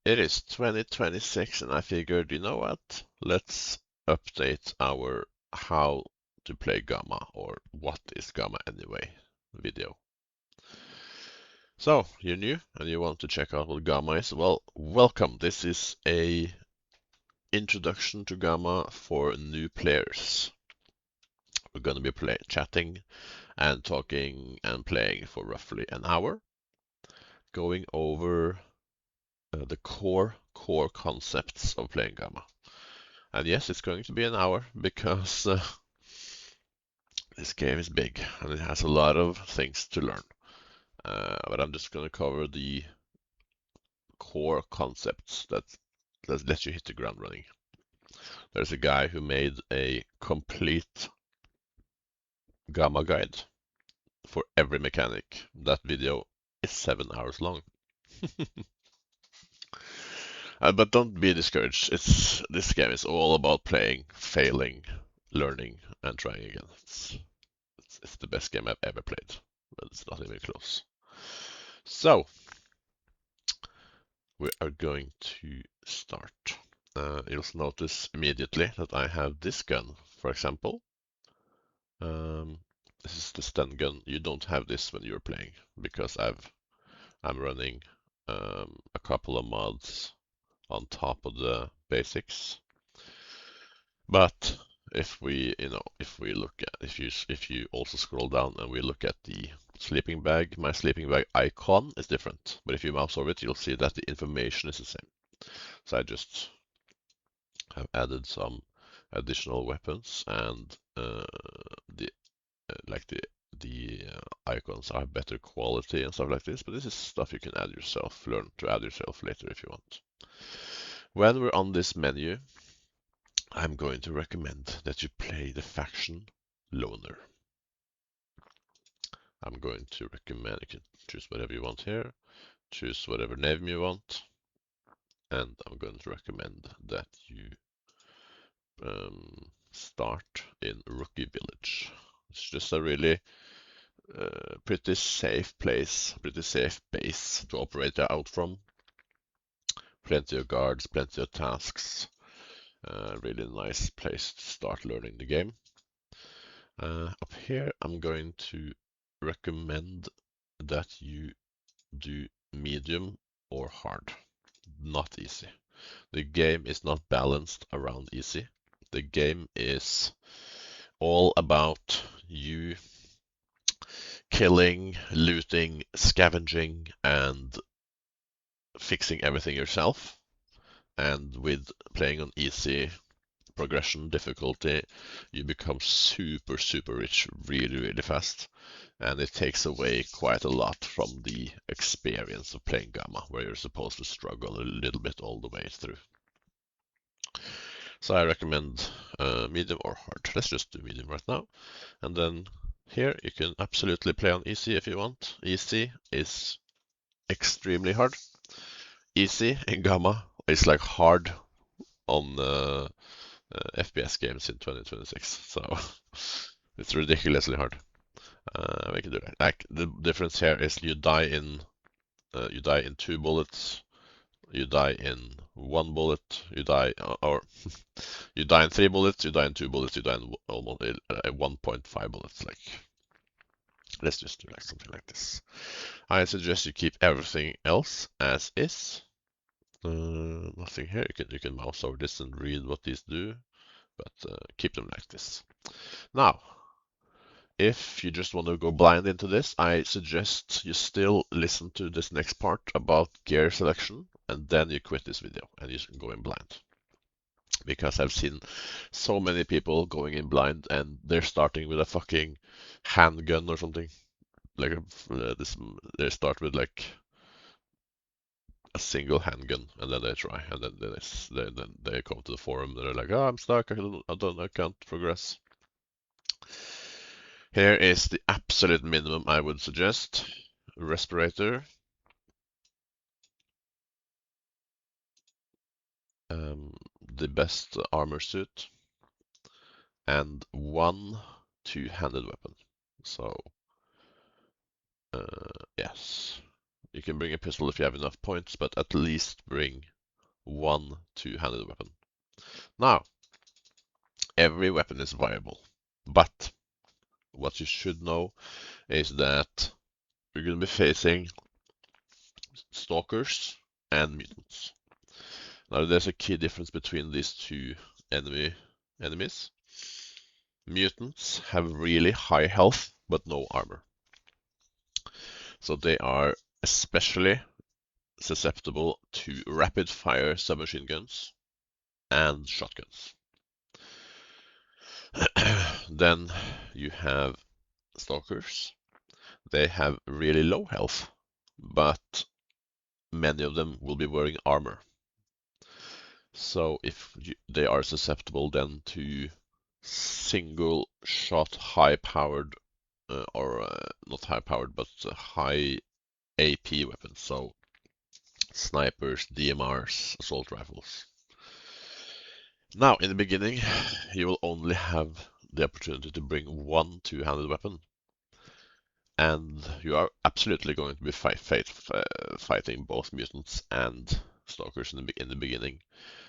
It is 2026 and I figured, you know what? Let's update our how to play Gamma or what is Gamma anyway video. So, you're new and you want to check out what Gamma is? Well, welcome. This is a introduction to Gamma for new players. We're going to be chatting and talking and playing for roughly an hour, going over the core concepts of playing Gamma. And yes, it's going to be an hour because this game is big and it has a lot of things to learn. But I'm just going to cover the core concepts that let you hit the ground running. There's a guy who made a complete Gamma guide for every mechanic. That video is 7 hours long. But don't be discouraged. This game is all about playing, failing, learning, and trying again. It's the best game I've ever played, but it's not even close. So we are going to start. You'll notice immediately that I have this gun, for example. This is the stun gun. You don't have this when you're playing because I'm running a couple of mods on top of the basics. But if we look at if you also scroll down and we look at the sleeping bag, my sleeping bag icon is different. But if you mouse over it, you'll see that the information is the same. So I just have added some additional weapons and the icons are better quality and stuff like this. But this is stuff you can add yourself, learn to add yourself later if you want. When we're on this menu, I'm going to recommend that you play the faction Loner. I'm going to recommend you can choose whatever you want here, choose whatever name you want, and I'm going to recommend that you start in Rookie Village. It's just a really pretty safe place, pretty safe base to operate out from. Plenty of guards, plenty of tasks. Really nice place to start learning the game. Up here, I'm going to recommend that you do medium or hard, not easy. The game is not balanced around easy. The game is all about you killing, looting, scavenging, and fixing everything yourself. And with playing on easy progression difficulty, you become super, super rich really, really fast. And it takes away quite a lot from the experience of playing Gamma, where you're supposed to struggle a little bit all the way through. So I recommend medium or hard. Let's just do medium right now. And then here you can absolutely play on easy if you want. Easy is extremely hard. Easy in Gamma is like hard on FPS games in 2026. So it's ridiculously hard. We can do that. Like the difference here is you die in 2 bullets, you die in 1 bullet, you die or you die in 3 bullets, you die in 2 bullets, you die in almost 1.5 bullets. Like let's just do like something like this. I suggest you keep everything else as is. Nothing here. You can mouse over this and read what these do, but keep them like this. Now, if you just want to go blind into this, I suggest you still listen to this next part about gear selection, and then you quit this video and you can go in blind. Because I've seen so many people going in blind and they're starting with a fucking handgun or something. Like they start with like a single handgun and then they try and then they come to the forum and they're like, oh, I'm stuck, I can't progress. Here is the absolute minimum I would suggest. Respirator. The best armor suit. And 1 two-handed weapon. So, yes. You can bring a pistol if you have enough points, but at least bring one two-handed weapon. Now, every weapon is viable, but what you should know is that you're going to be facing stalkers and mutants. Now, there's a key difference between these two enemies. Mutants have really high health, but no armor. So they are especially susceptible to rapid-fire submachine guns and shotguns. Then you have stalkers. They have really low health, but many of them will be wearing armor. So if they are susceptible then to single shot high powered or not high powered but high AP weapons, so snipers, DMRs, assault rifles. Now in the beginning you will only have the opportunity to bring one two-handed weapon, and you are absolutely going to be fighting both mutants and stalkers in the beginning.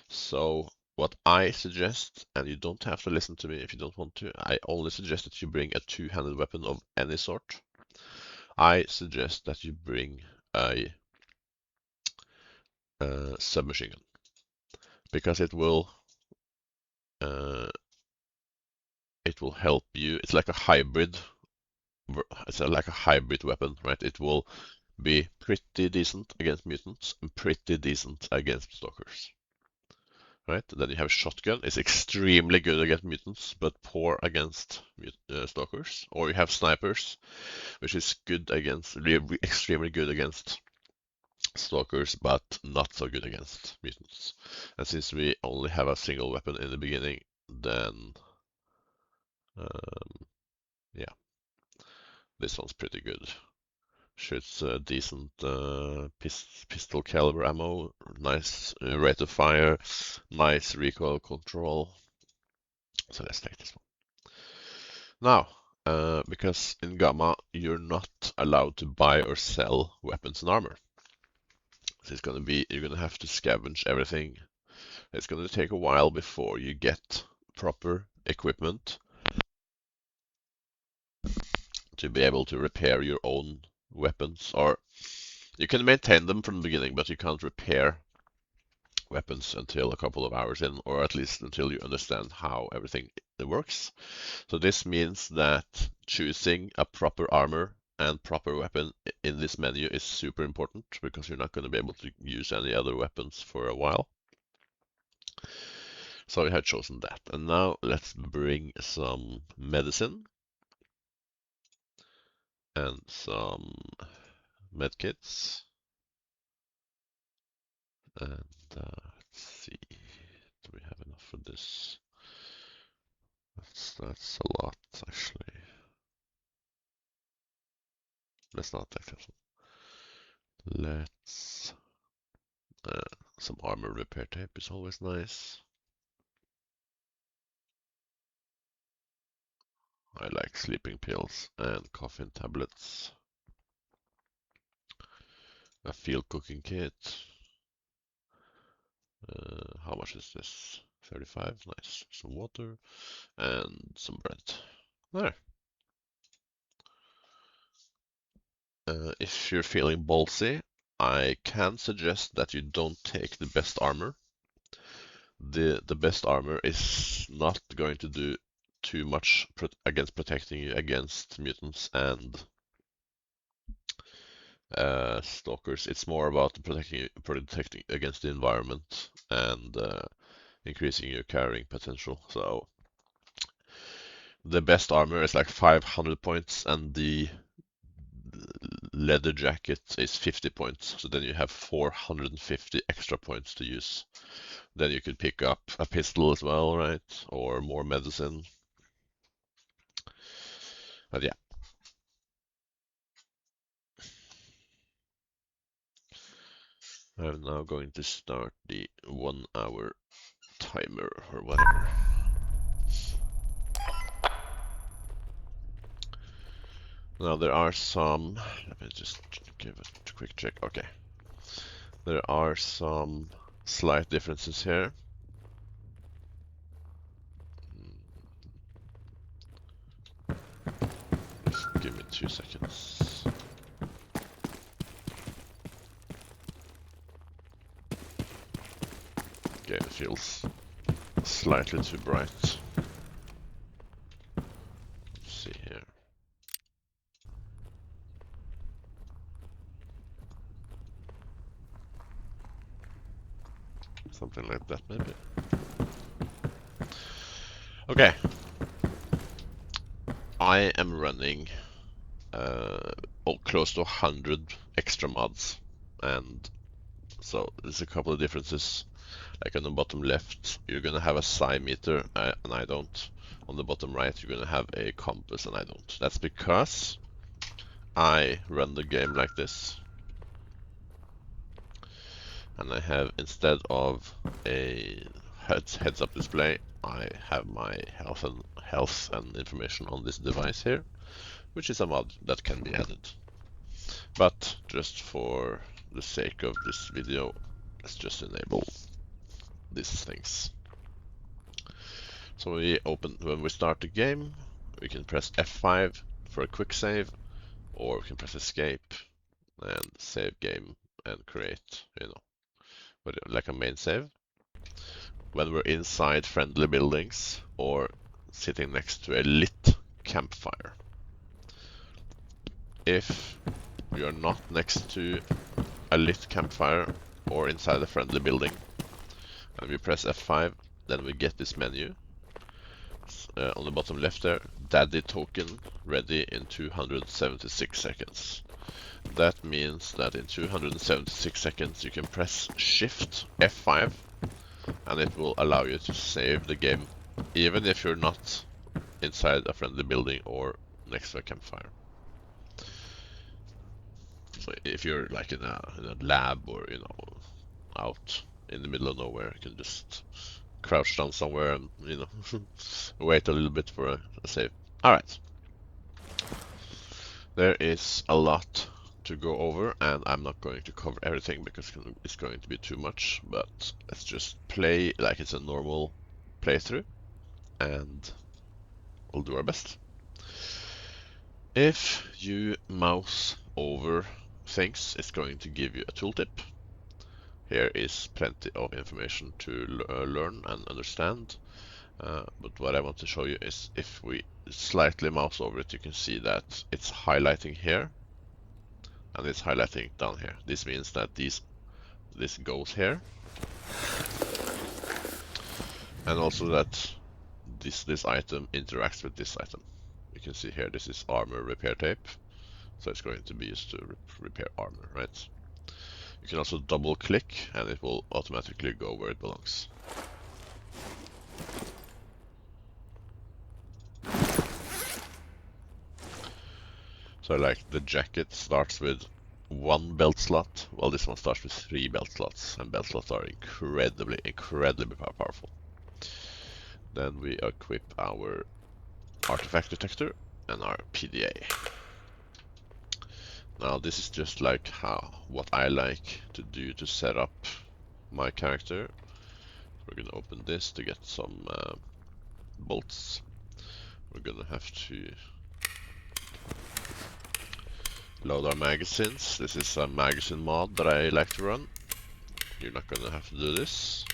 So what I suggest, and you don't have to listen to me if you don't want to, I only suggest that you bring a two-handed weapon of any sort. I suggest that you bring a submachine gun, because uh, it will help you. It's like a hybrid. It's like a hybrid weapon, right? It will be pretty decent against mutants and pretty decent against stalkers. Right? Then you have shotgun. It's extremely good against mutants, but poor against stalkers. Or you have snipers, which is good against, extremely good against stalkers, but not so good against mutants. And since we only have a single weapon in the beginning, then yeah, this one's pretty good. Shoots decent pistol caliber ammo, nice rate of fire, nice recoil control. So let's take this one. Now, because in Gamma you're not allowed to buy or sell weapons and armor. So you're gonna have to scavenge everything. It's gonna take a while before you get proper equipment to be able to repair your own weapons, or you can maintain them from the beginning, but you can't repair weapons until a couple of hours in, or at least until you understand how everything works. So this means that choosing a proper armor and proper weapon in this menu is super important, because you're not going to be able to use any other weapons for a while. So we have chosen that. And now let's bring some medicine and some medkits. And let's see, do we have enough for this? That's a lot, actually. Let's not take that one. Let's some armor repair tape is always nice. I like sleeping pills and coffin tablets. A field cooking kit. How much is this? 35, nice. Some water and some bread. There. If you're feeling ballsy, I can suggest that you don't take the best armor. The best armor is not going to do too much against protecting you against mutants and stalkers. It's more about protecting against the environment and increasing your carrying potential. So the best armor is like 500 points, and the leather jacket is 50 points. So then you have 450 extra points to use. Then you could pick up a pistol as well, right? Or more medicine. But yeah. I'm now going to start the 1 hour timer or whatever. Now there are some, let me just give it a quick check. Okay. There are some slight differences here. Just give me 2 seconds. Okay, it feels slightly too bright. Let's see here. Something like that, maybe. Okay. I am running close to 100 extra mods, and so there's a couple of differences. Like on the bottom left, you're gonna have a psi meter, and I don't. On the bottom right, you're gonna have a compass, and I don't. That's because I run the game like this. And I have, instead of a heads-up display, I have my health and information on this device here, which is a mod that can be added. But just for the sake of this video, let's just enable these things. So when we start the game, we can press F5 for a quick save, or we can press escape and save game and create, like a main save. When we're inside friendly buildings or sitting next to a lit campfire. If you're not next to a lit campfire or inside a friendly building, and we press F5, then we get this menu. On the bottom left there, daddy token ready in 276 seconds. That means that in 276 seconds you can press Shift F5 and it will allow you to save the game even if you're not inside a friendly building or next to a campfire. So if you're like in a lab or out in the middle of nowhere, you can just crouch down somewhere and wait a little bit for a save. Alright. There is a lot to go over, and I'm not going to cover everything because it's going to be too much, but let's just play like it's a normal playthrough and we'll do our best. If you mouse over things, it's going to give you a tooltip. Here is plenty of information to learn and understand, but what I want to show you is if we slightly mouse over it, you can see that it's highlighting here and it's highlighting down here. This means that this goes here, and also that this item interacts with this item. You can see here this is armor repair tape, so it's going to be used to repair armor, right? You can also double click and it will automatically go where it belongs. So like the jacket starts with 1 belt slot, while this one starts with 3 belt slots, and belt slots are incredibly powerful. Then we equip our artifact detector and our PDA. Now this is just like what I like to do to set up my character. We're gonna open this to get some bolts. We're gonna have to load our magazines. This is a magazine mod that I like to run. You're not gonna have to do this.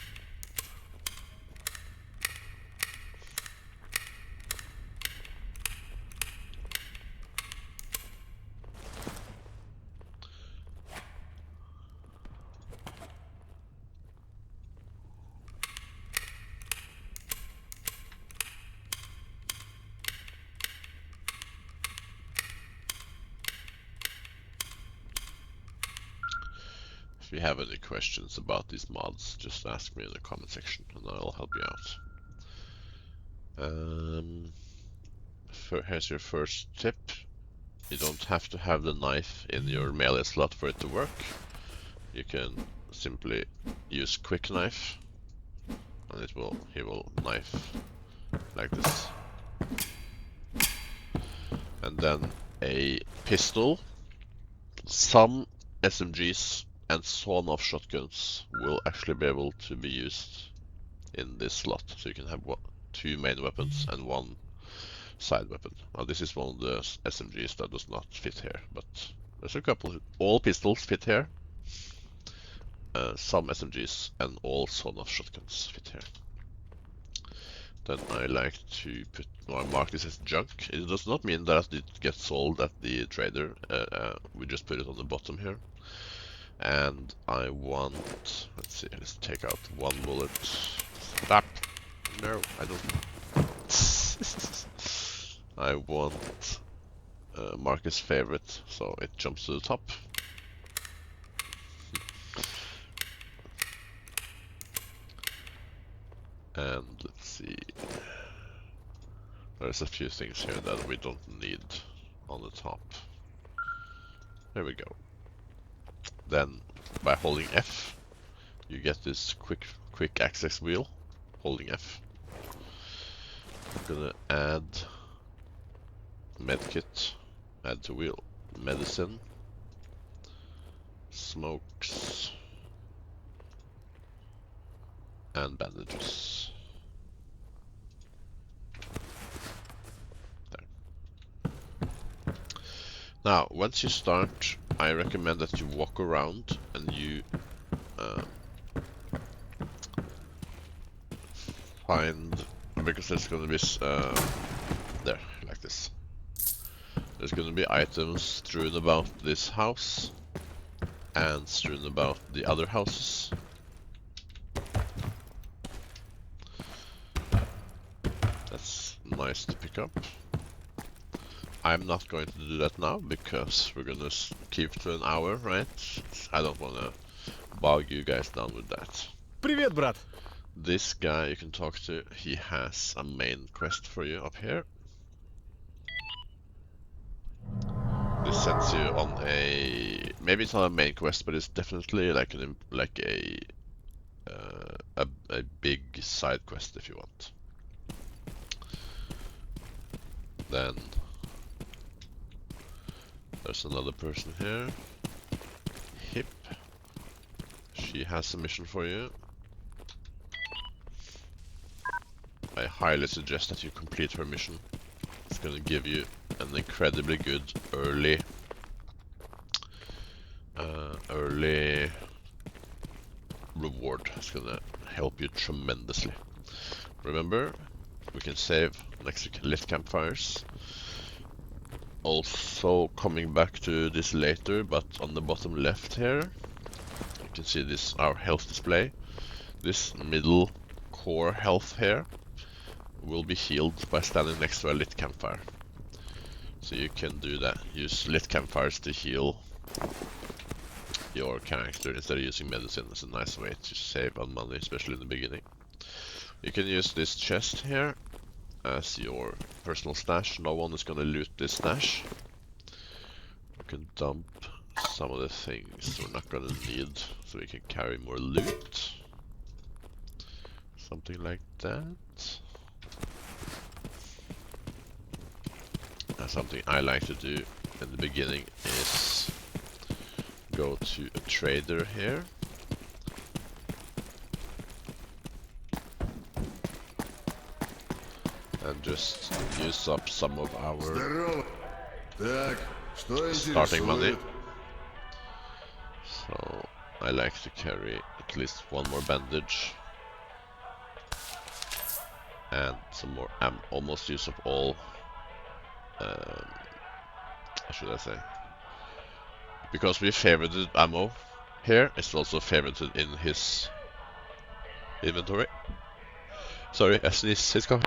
If you have any questions about these mods, just ask me in the comment section and I'll help you out. Here's your first tip. You don't have to have the knife in your melee slot for it to work. You can simply use quick knife and he will knife like this. And then a pistol, some SMGs, and sawn-off shotguns will actually be able to be used in this slot. So you can have two main weapons and one side weapon. Now this is one of the SMGs that does not fit here, but there's a couple. All pistols fit here. Some SMGs and all sawn-off shotguns fit here. Then I like to mark this as junk. It does not mean that it gets sold at the trader. We just put it on the bottom here. And I want, let's see, let's take out one bullet. Stop. No, I don't. I want Marcus' favorite, so it jumps to the top. And let's see. There's a few things here that we don't need on the top. There we go. Then, by holding F, you get this quick access wheel. Holding F. I'm gonna add medkit, add to wheel, medicine, smokes, and bandages. There. Now, once you start, I recommend that you walk around and you find, because there's gonna be there, like this. There's gonna be items strewn about this house and strewn about the other houses. That's nice to pick up. I'm not going to do that now because we're gonna keep to an hour, right? I don't wanna bog you guys down with that. Привет, брат. This guy you can talk to, he has a main quest for you up here. This sends you on a, maybe it's not a main quest, but it's definitely like a big side quest if you want. Then there's another person here, Hip. She has a mission for you. I highly suggest that you complete her mission. It's gonna give you an incredibly good early reward. It's gonna help you tremendously. Remember, we can save next to lit campfires. Also coming back to this later, but on the bottom left here, you can see this, our health display. This middle core health here will be healed by standing next to a lit campfire. So you can do that. Use lit campfires to heal your character instead of using medicine. It's a nice way to save on money, especially in the beginning. You can use this chest here as your personal stash. No one is gonna loot this stash. You can dump some of the things we're not gonna need so we can carry more loot. Something like that. Something I like to do in the beginning is go to a trader here. And just use up some of our starting money. So I like to carry at least one more bandage. And some more ammo. Almost use up all, what should I say? Because we favorited ammo here, it's also favorited in his inventory. Sorry, I sneezed. It's coming.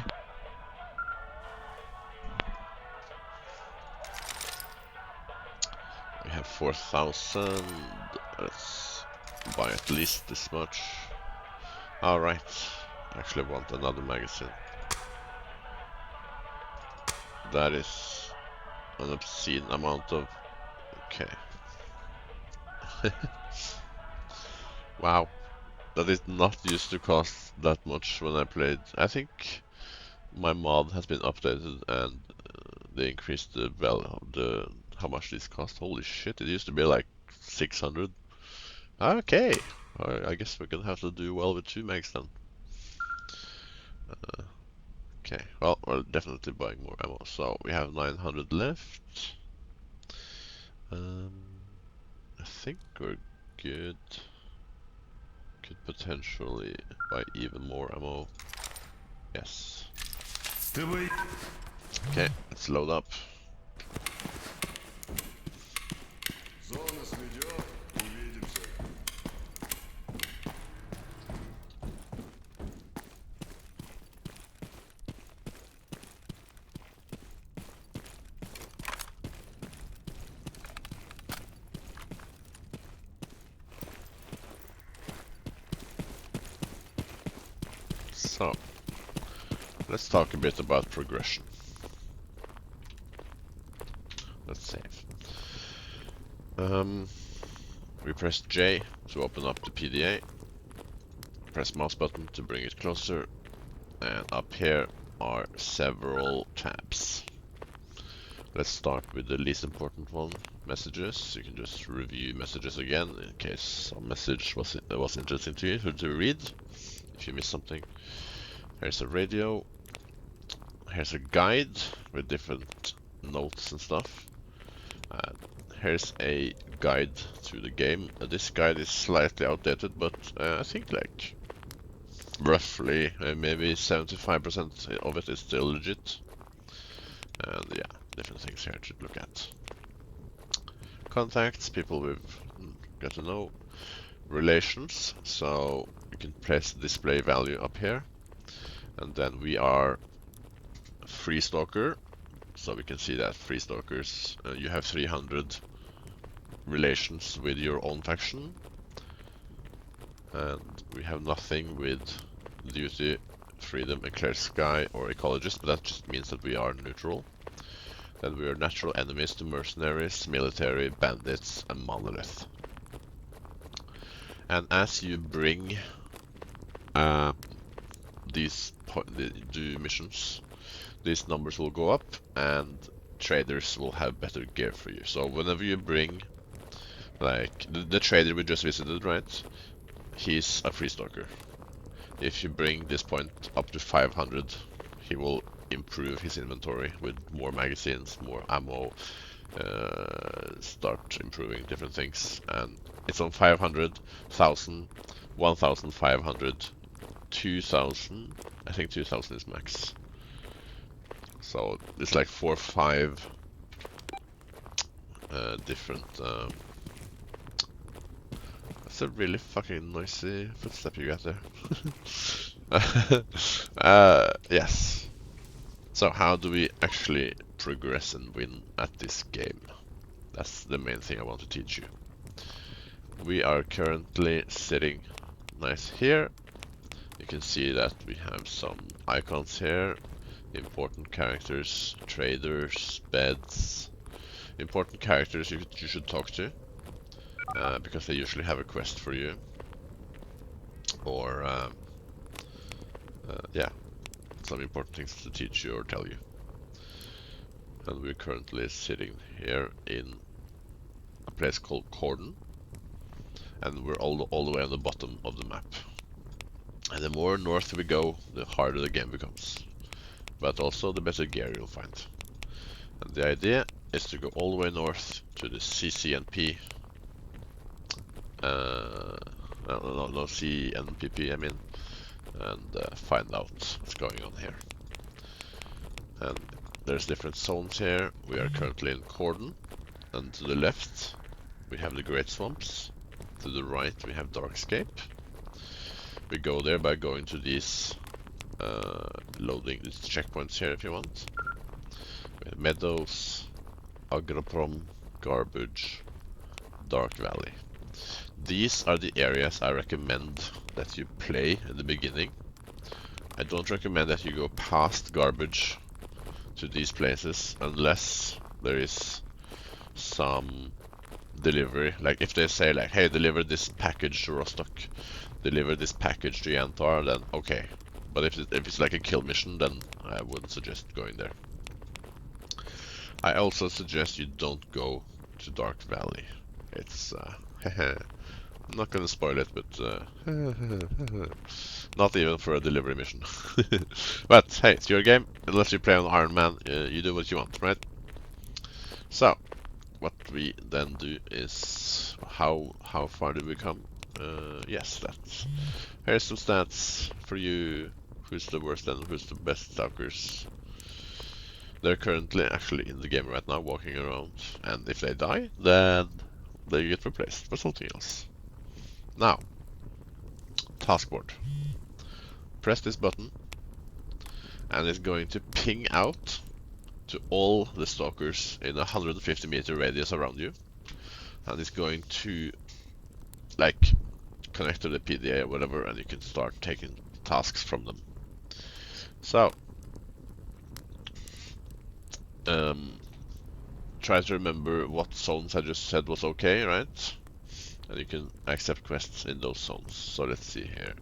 We have 4,000. Let's buy at least this much. Alright. Actually want another magazine. That is an obscene amount of... Okay. Wow. That is not used to cost that much when I played. I think my mod has been updated and they increased the value of how much this cost. Holy shit, it used to be like 600. Okay, I guess we're gonna have to do well with 2 megs then. Okay, well, we're definitely buying more ammo. So we have 900 left. I think we're good. Could potentially buy even more ammo. Yes. Okay, let's load up. So, let's talk a bit about progression. Let's save. We press J to open up the PDA. Press mouse button to bring it closer. And up here are several tabs. Let's start with the least important one, messages. You can just review messages again in case some message was interesting to you to read. If you missed something. Here's a radio. Here's a guide with different notes and stuff. Here's a guide to the game. This guide is slightly outdated, but I think like roughly maybe 75% of it is still legit. And yeah, different things here to look at. Contacts, people we've got to know. Relations, so you can place the display value up here. And then we are free stalker, so we can see that free stalkers, you have 300 relations with your own faction. And we have nothing with duty, freedom, and clear sky or ecologist, but that just means that we are neutral. Then we are natural enemies to mercenaries, military, bandits, and monolith. And as you bring do missions, these numbers will go up and traders will have better gear for you. So whenever you bring, like the trader we just visited, right? He's a free stalker. If you bring this point up to 500, he will improve his inventory with more magazines, more ammo, start improving different things. And it's on 500, 1000, 1500, 2000. I think 2000 is max. So it's like 4 or 5 different. That's a really fucking noisy footstep you got there. Yes. So how do we actually progress and win at this game? That's the main thing I want to teach you. We are currently sitting nice here. You can see that we have some icons here. Important characters, traders, beds. Important characters you should talk to. Because they usually have a quest for you. Or, yeah. Some important things to teach you or tell you. And we're currently sitting here in a place called Cordon. And we're all the way on the bottom of the map. And the more north we go, the harder the game becomes. But also the better gear you'll find. And the idea is to go all the way north to the CCNP. No, CNPP, I mean. And find out what's going on here. And there's different zones here. We are currently in Cordon. And to the left, we have the Great Swamps. To the right, we have Darkscape. We go there by going to these these checkpoints here if you want. We have Meadows, Agroprom, Garbage, Dark Valley. These are the areas I recommend that you play in the beginning. I don't recommend that you go past Garbage to these places unless there is some delivery. Like if they say like, hey, deliver this package to Rostock, deliver this package to Yantar, then okay. But if it's like a kill mission, then I wouldn't suggest going there. I also suggest you don't go to Dark Valley. It's I'm not gonna spoil it, but not even for a delivery mission. But hey, it's your game. Unless you play on Iron Man, you do what you want, right? So, what we then do is how far do we come? Yes, that's. Here's some stats for you. Who's the worst and who's the best stalkers? They're currently actually in the game right now, walking around, and if they die, then they get replaced by something else. Now, taskboard. Press this button, and it's going to ping out to all the stalkers in a 150-meter radius around you, and it's going to like connect to the PDA or whatever, and you can start taking tasks from them. So, try to remember what zones I just said was okay, right? And you can accept quests in those zones. So let's see here.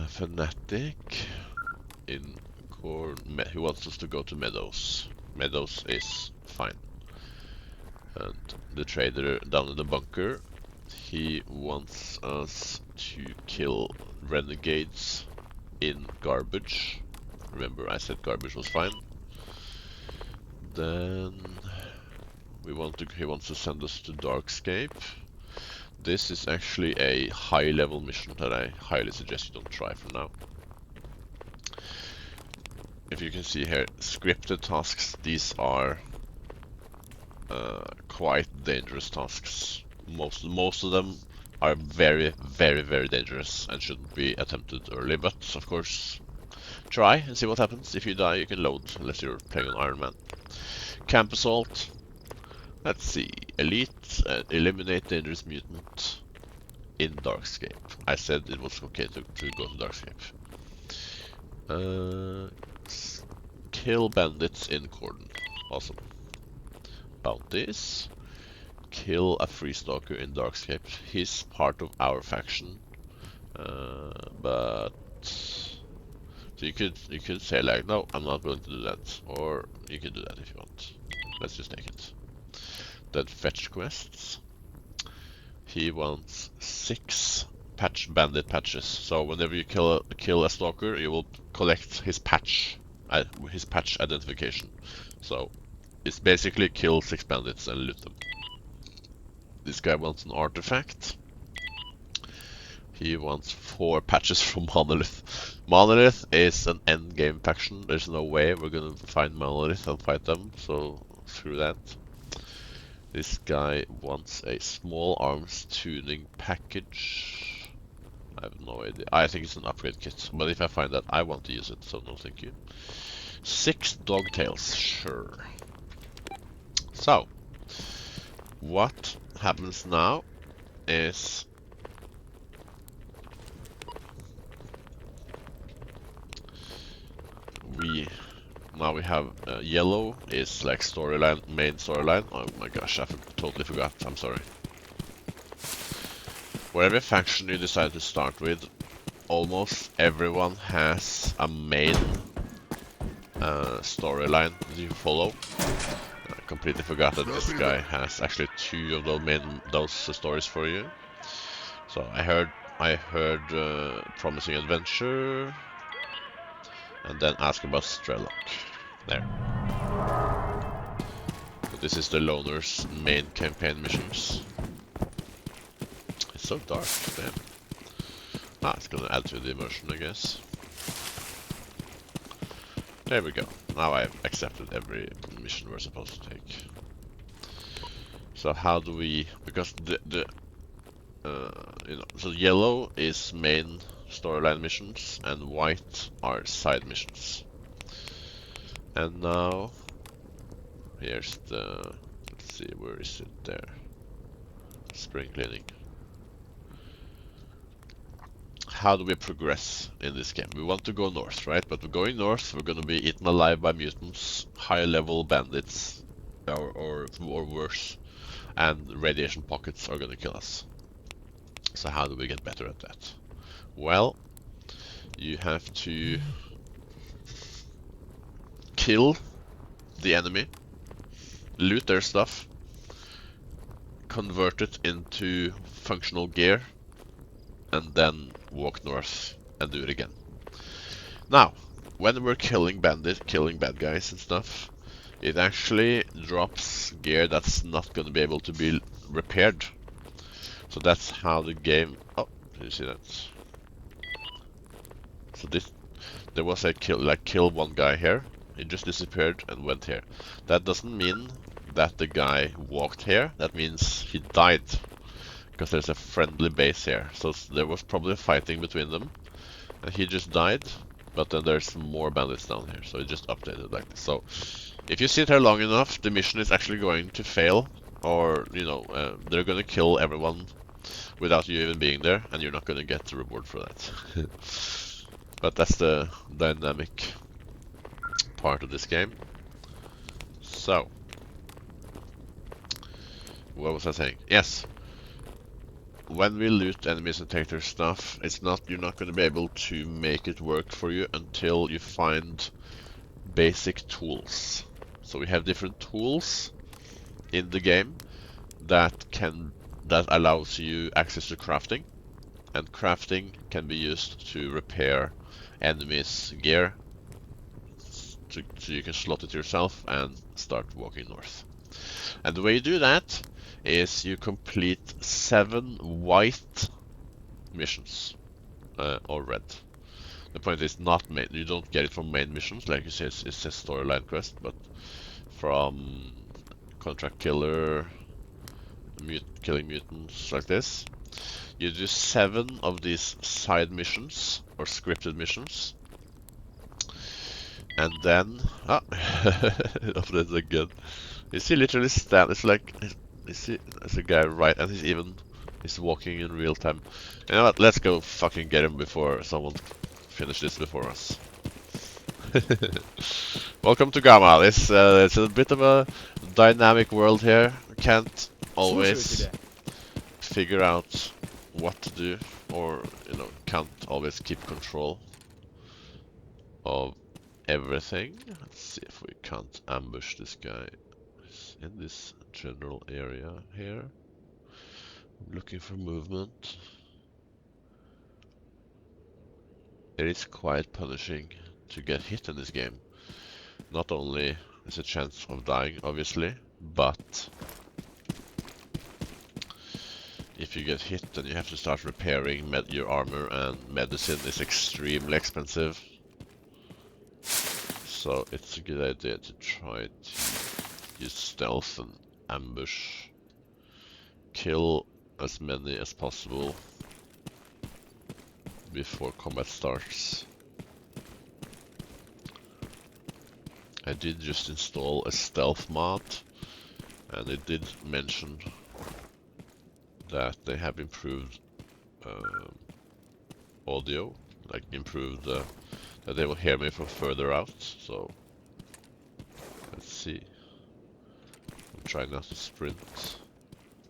Fanatic in core. He wants us to go to Meadows. Meadows is fine. And the trader down in the bunker, he wants us to kill renegades in garbage. Remember, I said garbage was fine. Then he wants to send us to Darkscape. This is actually a high-level mission that I highly suggest you don't try for now. If you can see here, scripted tasks, these are quite dangerous tasks. Most of them are very, very, very dangerous and shouldn't be attempted early, but of course, try and see what happens. If you die, you can load, unless you're playing on Iron Man. Camp Assault. Let's see. Elite, eliminate dangerous mutant in Darkscape. I said it was okay to go to Darkscape. Kill bandits in Cordon. Awesome. Bounties. Kill a free stalker in Darkscape. He's part of our faction. But so you could say like, no, I'm not going to do that, or you can do that if you want. Let's just take it. Then fetch quests. He wants 6 bandit patches. So whenever you kill a stalker, you will collect his patch identification. So it's basically kill 6 bandits and loot them. This guy wants an artifact. He wants 4 patches from Monolith. Monolith is an endgame faction. There's no way we're gonna find Monolith and fight them, so screw that. This guy wants a small arms tuning package. I have no idea. I think it's an upgrade kit, but if I find that, I want to use it, so no thank you. 6 dogtails, sure. So, what happens now is we have yellow is like main storyline. Oh my gosh, I totally forgot. I'm sorry. Whatever faction you decide to start with, almost everyone has a main storyline that you follow. I completely forgot that this guy has actually 2 of those stories for you. So I heard Promising Adventure, and then ask about Strelok. There. So this is the Loner's main campaign missions. It's so dark, damn. Ah, it's gonna add to the immersion, I guess. There we go. Now I've accepted every mission we're supposed to take. So how do we... Because so yellow is main storyline missions and white are side missions. And now here's the, let's see, where is it there? Spring cleaning. How do we progress in this game? We want to go north, right? But we're going north, we're gonna be eaten alive by mutants, high level bandits, or worse, and radiation pockets are gonna kill us. So how do we get better at that? Well, you have to kill the enemy, loot their stuff, convert it into functional gear, and then walk north and do it again. Now, when we're killing bad guys and stuff, it actually drops gear that's not going to be able to be repaired. So that's how the game... Oh, did you see that? So there was a kill one guy here. He just disappeared and went here. That doesn't mean that the guy walked here. That means he died. Because there's a friendly base here. So there was probably fighting between them. And he just died. But then there's more bandits down here. So it just updated like this. So if you sit here long enough, the mission is actually going to fail. Or, you know, they're going to kill everyone without you even being there. And you're not going to get the reward for that. But that's the dynamic part of this game. So, what was I saying? Yes. When we loot enemies and take their stuff, you're not going to be able to make it work for you until you find basic tools. So we have different tools in the game that allows you access to crafting, and crafting can be used to repair enemies' gear, so you can slot it yourself and start walking north. And the way you do that is you complete 7 white missions, or red. The point is not main, you don't get it from main missions, like you say, it's a storyline quest, but from contract killer, killing mutants like this. You do 7 of these side missions, or scripted missions. And then, updates again. You see literally stand, it's like, you see, there's a guy right, and he's walking in real time. You know what, let's go fucking get him before someone finishes this before us. Welcome to Gamma. It's a bit of a dynamic world here. Can't always figure out what to do, or, you know, can't always keep control of everything. Let's see if we can't ambush this guy. He's in this general area here. I'm looking for movement. It is quite punishing to get hit in this game. Not only is a chance of dying, obviously, but if you get hit, then you have to start repairing your armor, and medicine is extremely expensive. So it's a good idea to try to use stealth and ambush. Kill as many as possible before combat starts. I did just install a stealth mod, and it did mention that they have improved audio, like improved that they will hear me from further out. So let's see. I'm trying not to sprint.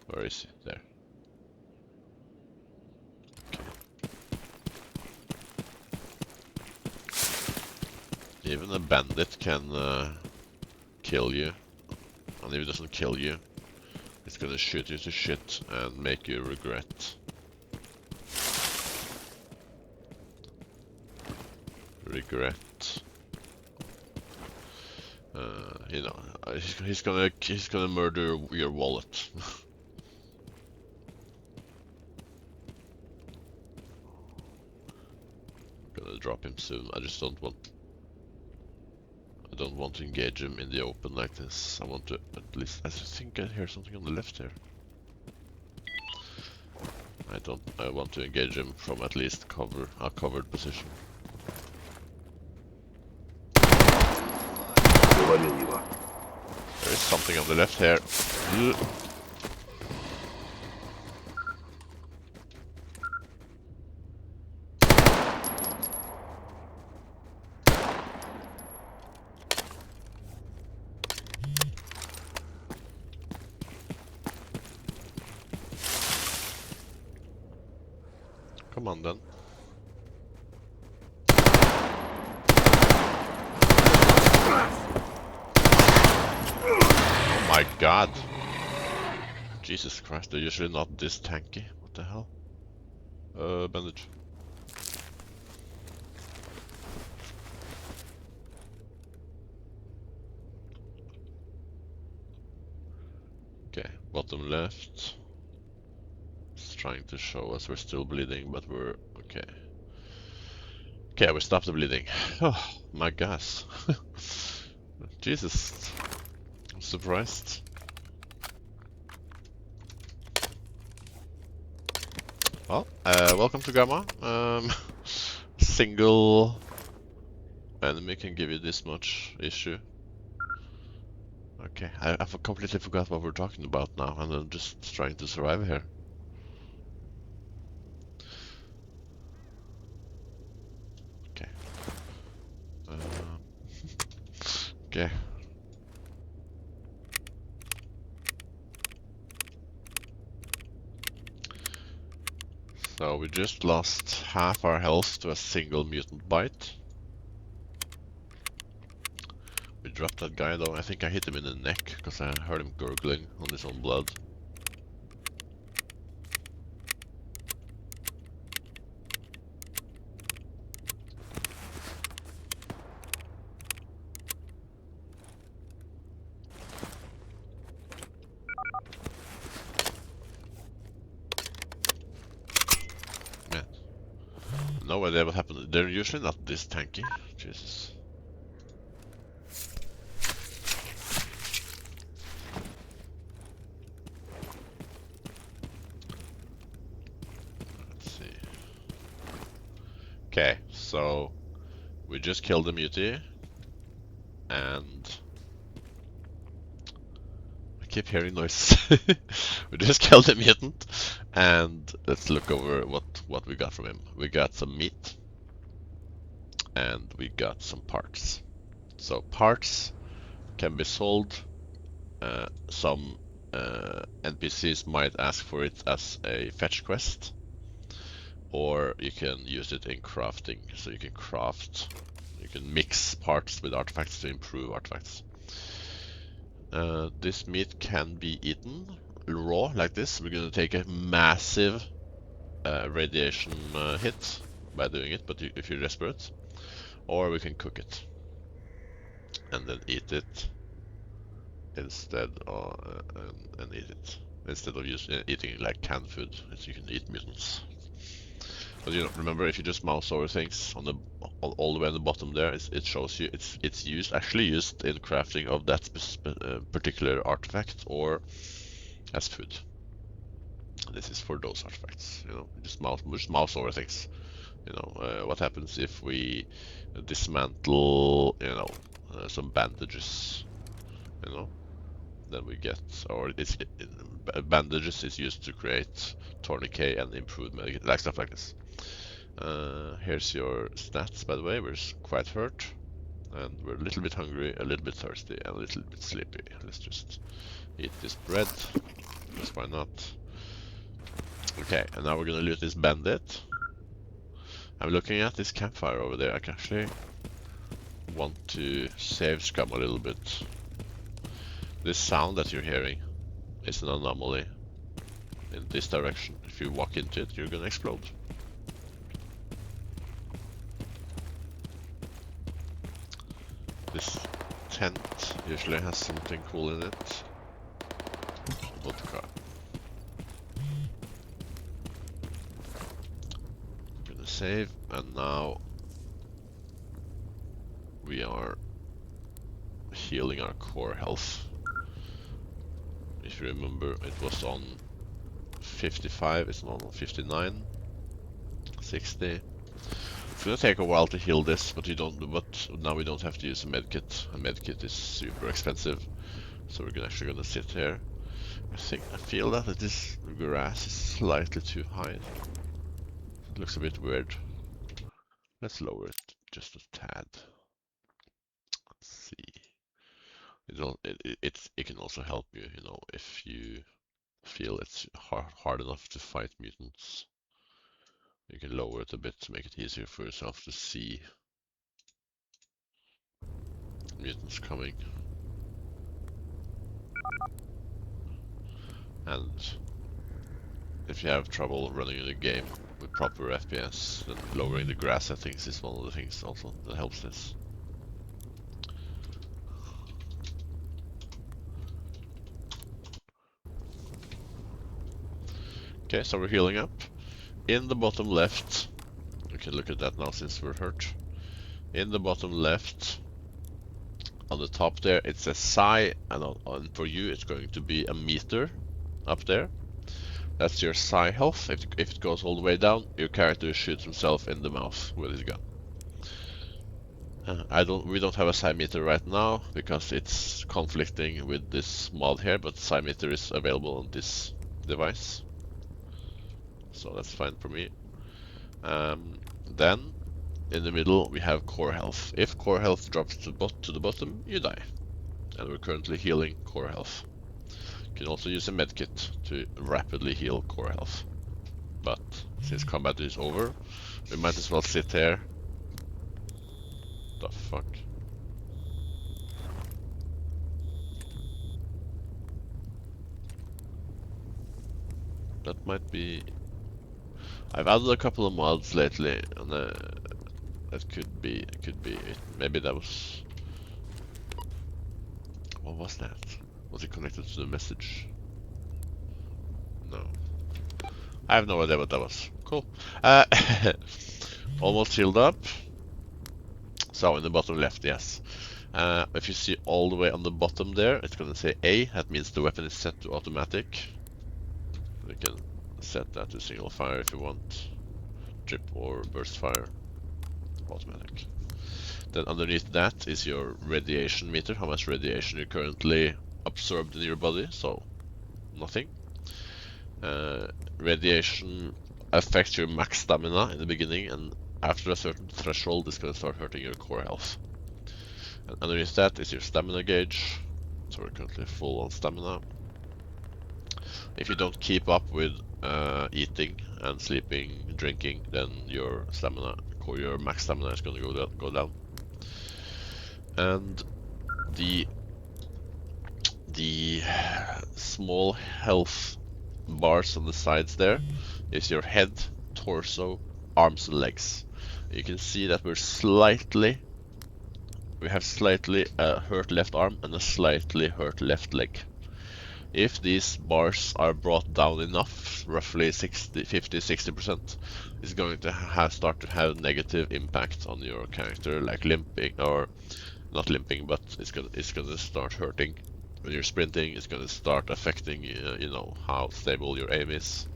Where is he? There. Okay. Even a bandit can kill you, and if it doesn't kill you, it's gonna shoot you to shit and make you regret. You know, he's gonna murder your wallet. I'm gonna drop him soon. I don't want to engage him in the open like this. I want to at least, I think I hear something on the left here. I want to engage him from at least a covered position. There is something on the left here. Come on then. my god! Jesus Christ, they're usually not this tanky. What the hell? Bandage. Okay, bottom left. It's trying to show us we're still bleeding, but we're okay. Okay, we stopped the bleeding. Oh, my gas. Jesus. I'm surprised. Well, welcome to Gamma. Single enemy can give you this much issue. Okay, I completely forgot what we're talking about now, and I'm just trying to survive here. Okay. Okay. So we just lost half our health to a single mutant bite. We dropped that guy though. I think I hit him in the neck because I heard him gurgling on his own blood. Man, no idea what happened. They're usually not this tanky. Jesus. Let's see. Okay, so we just killed the mutie, and I keep hearing noise. We just killed the mutant, and let's look over what we got from him. We got some meat, and we got some parts. So parts can be sold. Some NPCs might ask for it as a fetch quest, or you can use it in crafting. So you can craft, you can mix parts with artifacts to improve artifacts. This meat can be eaten raw like this. We're gonna take a massive radiation hit by doing it, but if you're desperate, or we can cook it and then eat it instead of, and eat it instead of eating like canned food. So you can eat mutants. But you know, remember, if you just mouse over things on the all the way on the bottom there, it shows you it's actually used in crafting of that particular artifact or as food. This is for those artifacts. You know, just mouse over things. You know, what happens if we dismantle, you know, some bandages, you know, then we get, or bandages is used to create tourniquet and improved medic, like stuff like this. Here's your stats, by the way. We're quite hurt, and we're a little bit hungry, a little bit thirsty, and a little bit sleepy. Let's just eat this bread, because why not? Okay, and now we're gonna loot this bandit. I'm looking at this campfire over there. I actually want to save scum a little bit. This sound that you're hearing is an anomaly in this direction. If you walk into it, you're gonna explode. This tent usually has something cool in it. Vodka. Gonna save, and now we are healing our core health. If you remember, it was on 55, it's now on 59, 60. It's gonna take a while to heal this, but now we don't have to use a medkit. A medkit is super expensive, so we're actually gonna sit here. I feel that this grass is slightly too high. It looks a bit weird. Let's lower it just a tad. Let's see. It can also help you, you know, if you feel it's hard enough to fight mutants. You can lower it a bit to make it easier for yourself to see mutants coming. And if you have trouble running the game with proper FPS, then lowering the grass settings is one of the things also that helps this. Okay, so we're healing up. In the bottom left, we can look at that now since we're hurt. In the bottom left, on the top there, it says psi, and for you it's going to be a meter up there. That's your psi health. If it goes all the way down, your character shoots himself in the mouth with his gun. We don't have a psi meter right now because it's conflicting with this mod here, but psi meter is available on this device, so that's fine for me. Then in the middle we have core health. If core health drops to the bottom, you die. And we're currently healing core health. You can also use a medkit to rapidly heal core health. But since combat is over, we might as well sit here. The fuck? That might be... I've added a couple of mods lately, and that could be it. Maybe that was... What was that? Was it connected to the message? No. I have no idea what that was. Cool. Almost healed up. So in the bottom left, yes. If you see all the way on the bottom there, it's gonna say A. That means the weapon is set to automatic. We can set that to single fire if you want. Drip or burst fire. Automatic. Then underneath that is your radiation meter, how much radiation you currently absorbed in your body, so nothing. Radiation affects your max stamina in the beginning, and after a certain threshold it's going to start hurting your core health. And underneath that is your stamina gauge, so we're currently full on stamina. If you don't keep up with eating and sleeping, drinking, then your stamina, or your max stamina is going to go down. And the small health bars on the sides there is your head, torso, arms and legs. You can see that we have slightly hurt left arm and a slightly hurt left leg. If these bars are brought down enough, roughly 50-60%, it's going to start to have negative impact on your character, like limping, or not limping, but it's gonna start hurting. When you're sprinting, it's gonna start affecting you know, how stable your aim is.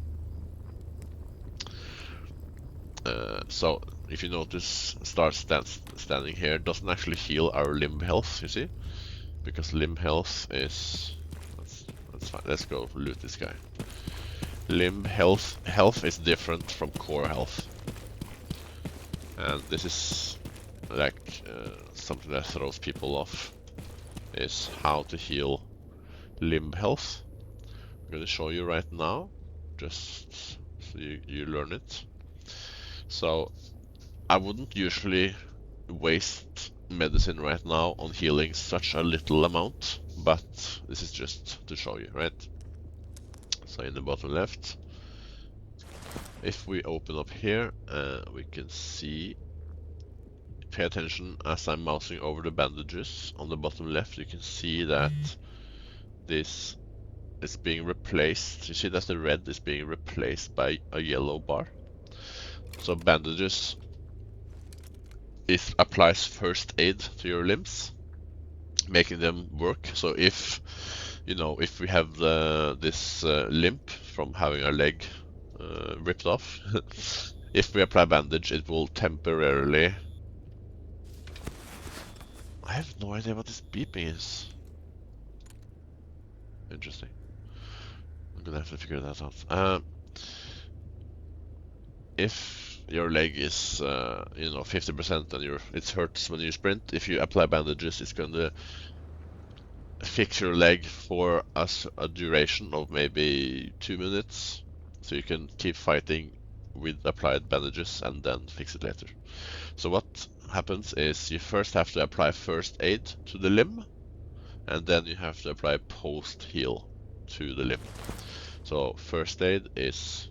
So if you notice, standing here doesn't actually heal our limb health, you see, because limb health is that's fine. Let's go loot this guy. Limb health is different from core health, and this is like something that throws people off, is how to heal limb health. I'm going to show you right now, just so you learn it. So I wouldn't usually waste medicine right now on healing such a little amount, but this is just to show you, right? So in the bottom left, if we open up here, we can see, pay attention as I'm mousing over the bandages. On the bottom left you can see that this is being replaced. You see that the red is being replaced by a yellow bar. So bandages, it applies first aid to your limbs, making them work. So if, you know, if we have this limp from having our leg ripped off, if we apply bandage, it will temporarily... I have no idea what this beeping is. Interesting. I'm gonna have to figure that out. If your leg is, you know, 50% and it hurts when you sprint, if you apply bandages, it's gonna fix your leg for a duration of maybe 2 minutes, so you can keep fighting with applied bandages and then fix it later. So what happens is you first have to apply first aid to the limb, and then you have to apply post heal to the limb. So first aid is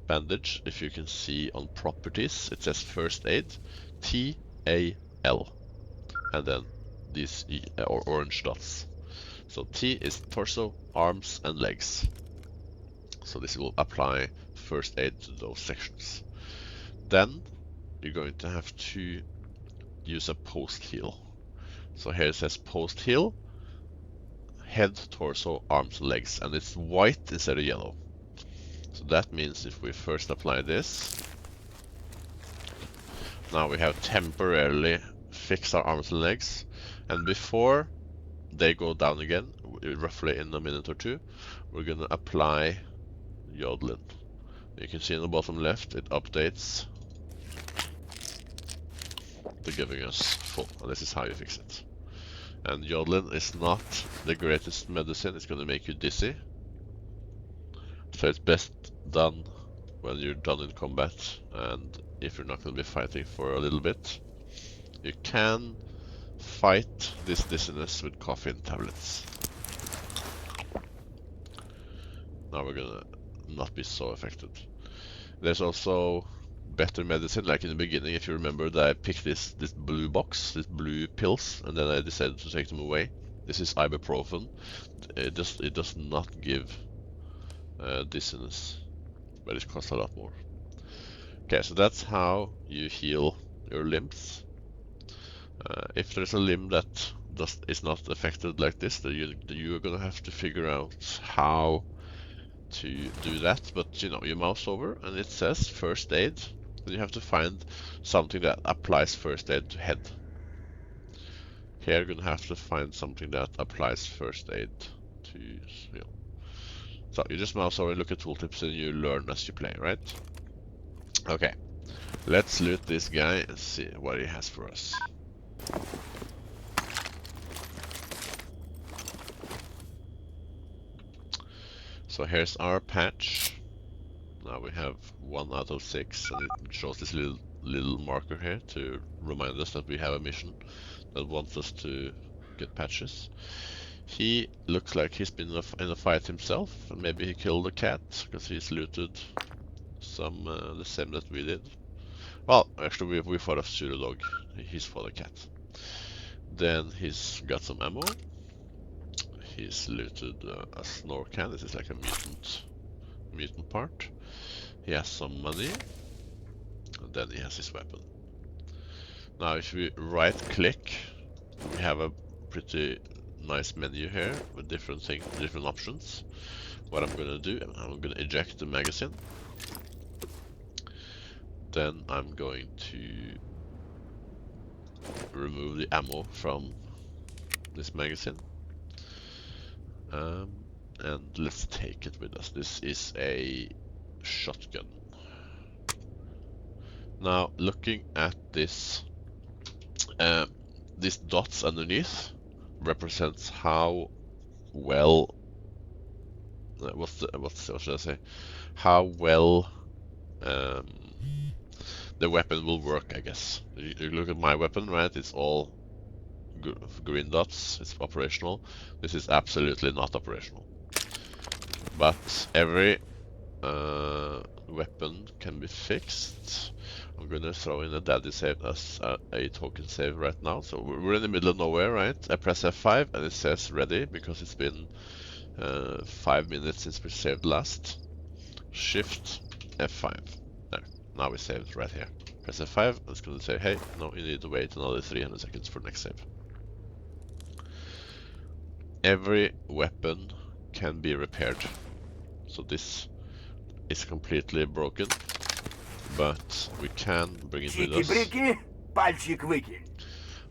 bandage. If you can see on properties, it says first aid, TAL, and then these or orange dots. So T is torso, arms, and legs. So this will apply first aid to those sections. Then you're going to have to use a post heal. So here it says post heal, head, torso, arms, and legs, and it's white instead of yellow. So that means if we first apply this, now we have temporarily fixed our arms and legs, and before they go down again, roughly in a minute or two, we're gonna apply yodeling. You can see in the bottom left, it updates to giving us full, and this is how you fix it. And yodeling is not the greatest medicine, it's gonna make you dizzy. So it's best done when you're done in combat, and if you're not gonna be fighting for a little bit. You can fight this dizziness with caffeine tablets. Now we're gonna not be so affected. There's also better medicine, like in the beginning, if you remember that I picked this blue box, these blue pills, and then I decided to take them away. This is ibuprofen. It does not give dizziness, but it costs a lot more. Okay, so that's how you heal your limbs. If there's a limb that is not affected like this, then you're gonna have to figure out how to do that. But you know, you mouse over and it says first aid, and you have to find something that applies first aid to head. Here you're gonna have to find something that applies first aid to, you know. So you just mouse over and look at tooltips and you learn as you play, right? Okay, let's loot this guy and see what he has for us. So here's our patch. Now we have 1 out of 6, and it shows this little marker here to remind us that we have a mission that wants us to get patches. He looks like he's been in a fight himself, and maybe he killed a cat, because he's looted some the same that we did. Well, actually we fought a pseudo dog, he's fought a cat. Then he's got some ammo. He's looted a snore can. This is like a mutant part. He has some money, and then he has his weapon. Now if we right click, we have a pretty nice menu here with different options. What I'm gonna do, I'm gonna eject the magazine. Then I'm going to remove the ammo from this magazine. And let's take it with us. This is a shotgun. Now, looking at this, these dots underneath represents how well, what should I say? How well the weapon will work, I guess. You look at my weapon, right? It's all green dots. It's operational. This is absolutely not operational. But every weapon can be fixed. I'm gonna throw in a daddy save as a token save right now. So we're in the middle of nowhere, right? I press F5 and it says ready because it's been 5 minutes since we saved last. Shift F5. There. Now we saved right here. Press F5 and it's gonna say, hey, no, you need to wait another 300 seconds for next save. Every weapon can be repaired. So this is completely broken, but we can bring it with us.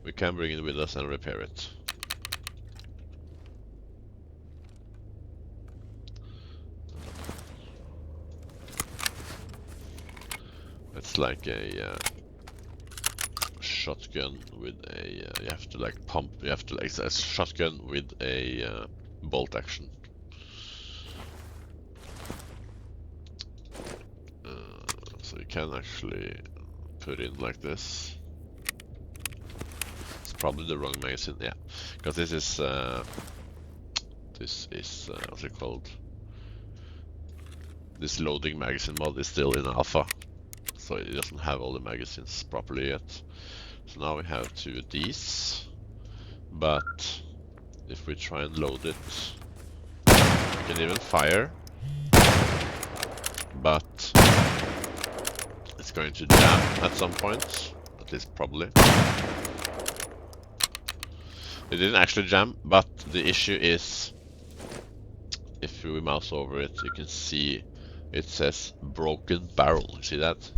We can bring it with us and repair it. It's like a shotgun with a you have to like pump. You have to like it's a shotgun with a bolt action. So you can actually put in like this. It's probably the wrong magazine, yeah. Because this is what's it called? This loading magazine mod is still in alpha, so it doesn't have all the magazines properly yet. So now we have two of these, but if we try and load it, we can even fire, but it's going to jam at some point, at least probably. It didn't actually jam, but the issue is, if we mouse over it, you can see it says broken barrel. You see that?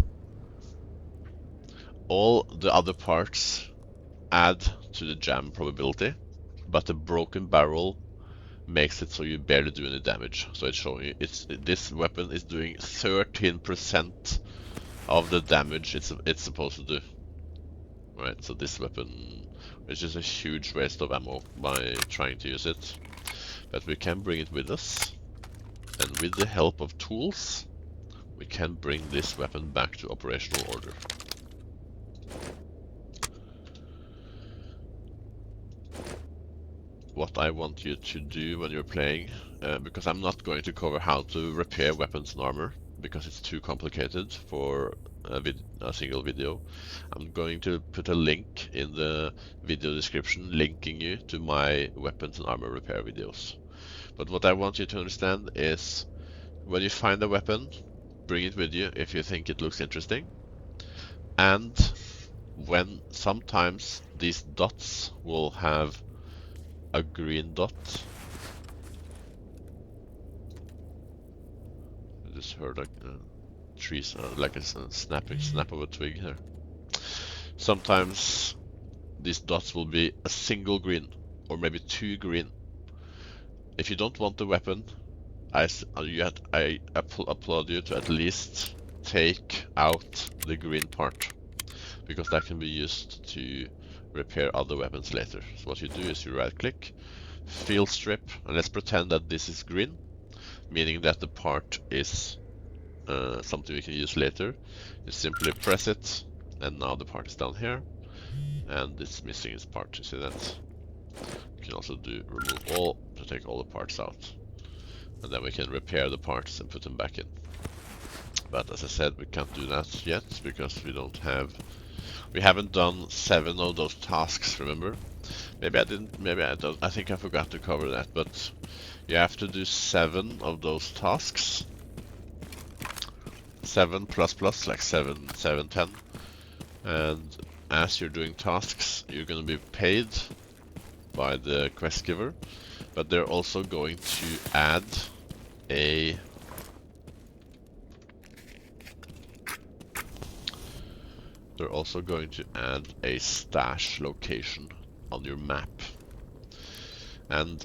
All the other parts add to the jam probability, but the broken barrel makes it so you barely do any damage. So it's showing you this weapon is doing 13% of the damage it's supposed to do. Right, so this weapon is just a huge waste of ammo by trying to use it. But we can bring it with us, and with the help of tools, we can bring this weapon back to operational order. What I want you to do when you're playing, because I'm not going to cover how to repair weapons and armor, because it's too complicated for a single video. I'm going to put a link in the video description linking you to my weapons and armor repair videos. But what I want you to understand is, when you find a weapon, bring it with you if you think it looks interesting. And when sometimes these dots will have a green dot. I just heard a tree sound, like a snap of a twig here. Sometimes these dots will be a single green, or maybe two green. If you don't want the weapon, I applaud you to at least take out the green part, because that can be used to repair other weapons later. So what you do is you right click, field strip, and let's pretend that this is green, meaning that the part is something we can use later. You simply press it, and now the part is down here, and it's missing its part. You see that? You can also do remove all to take all the parts out, and then we can repair the parts and put them back in. But as I said, we can't do that yet because we haven't done 7 of those tasks, remember? Maybe I didn't, maybe I don't, I think I forgot to cover that, but you have to do 7 of those tasks. 7 plus, like 7, 10. And as you're doing tasks, you're gonna be paid by the quest giver, but they're also going to add a stash location on your map. And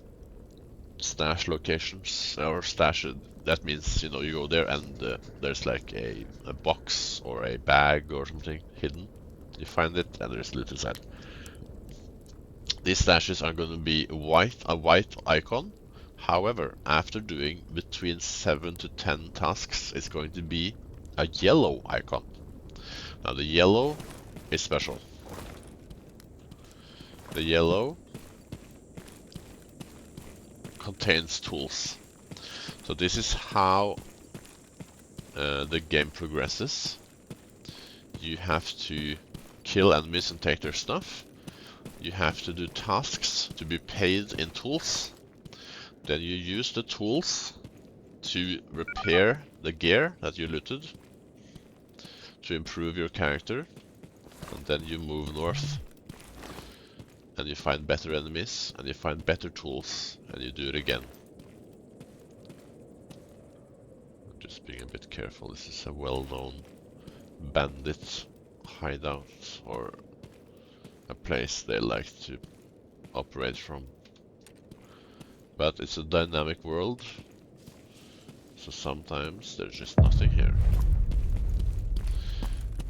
stash locations, or stash, that means, you know, you go there and there's like a box or a bag or something hidden. You find it and there's loot inside. These stashes are going to be a white icon. However, after doing between 7 to 10 tasks, it's going to be a yellow icon. Now the yellow is special. The yellow contains tools. So this is how the game progresses. You have to kill enemies and take their stuff. You have to do tasks to be paid in tools. Then you use the tools to repair the gear that you looted, to improve your character, and then you move north and you find better enemies and you find better tools and you do it again. I'm just being a bit careful. This is a well-known bandit hideout, or a place they like to operate from. But it's a dynamic world, so sometimes there's just nothing here.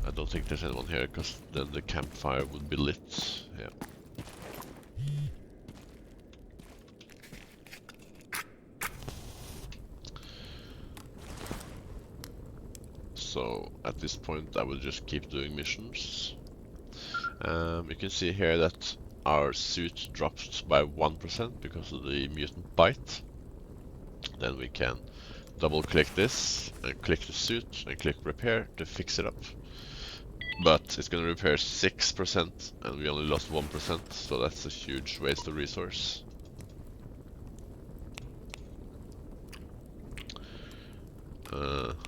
I don't think there's anyone here, because then the campfire would be lit. Yeah. So at this point I will just keep doing missions. You can see here that our suit dropped by 1% because of the mutant bite, then we can double click this and click the suit and click repair to fix it up. But it's gonna repair 6% and we only lost 1%, so that's a huge waste of resource.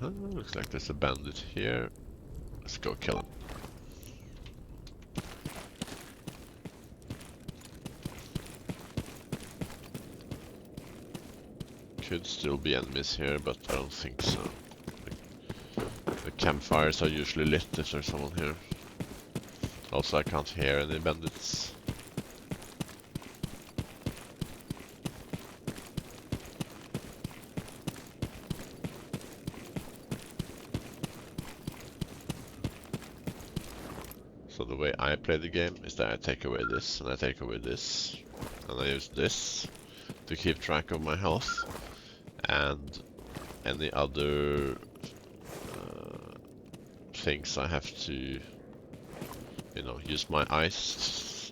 Looks like there's a bandit here. Let's go kill him. Could still be enemies here, but I don't think so. The campfires are usually lit if there's someone here. Also, I can't hear any bandits. So the way I play the game is that I take away this, and I take away this, and I use this to keep track of my health, and any other things I have to, you know, use my eyes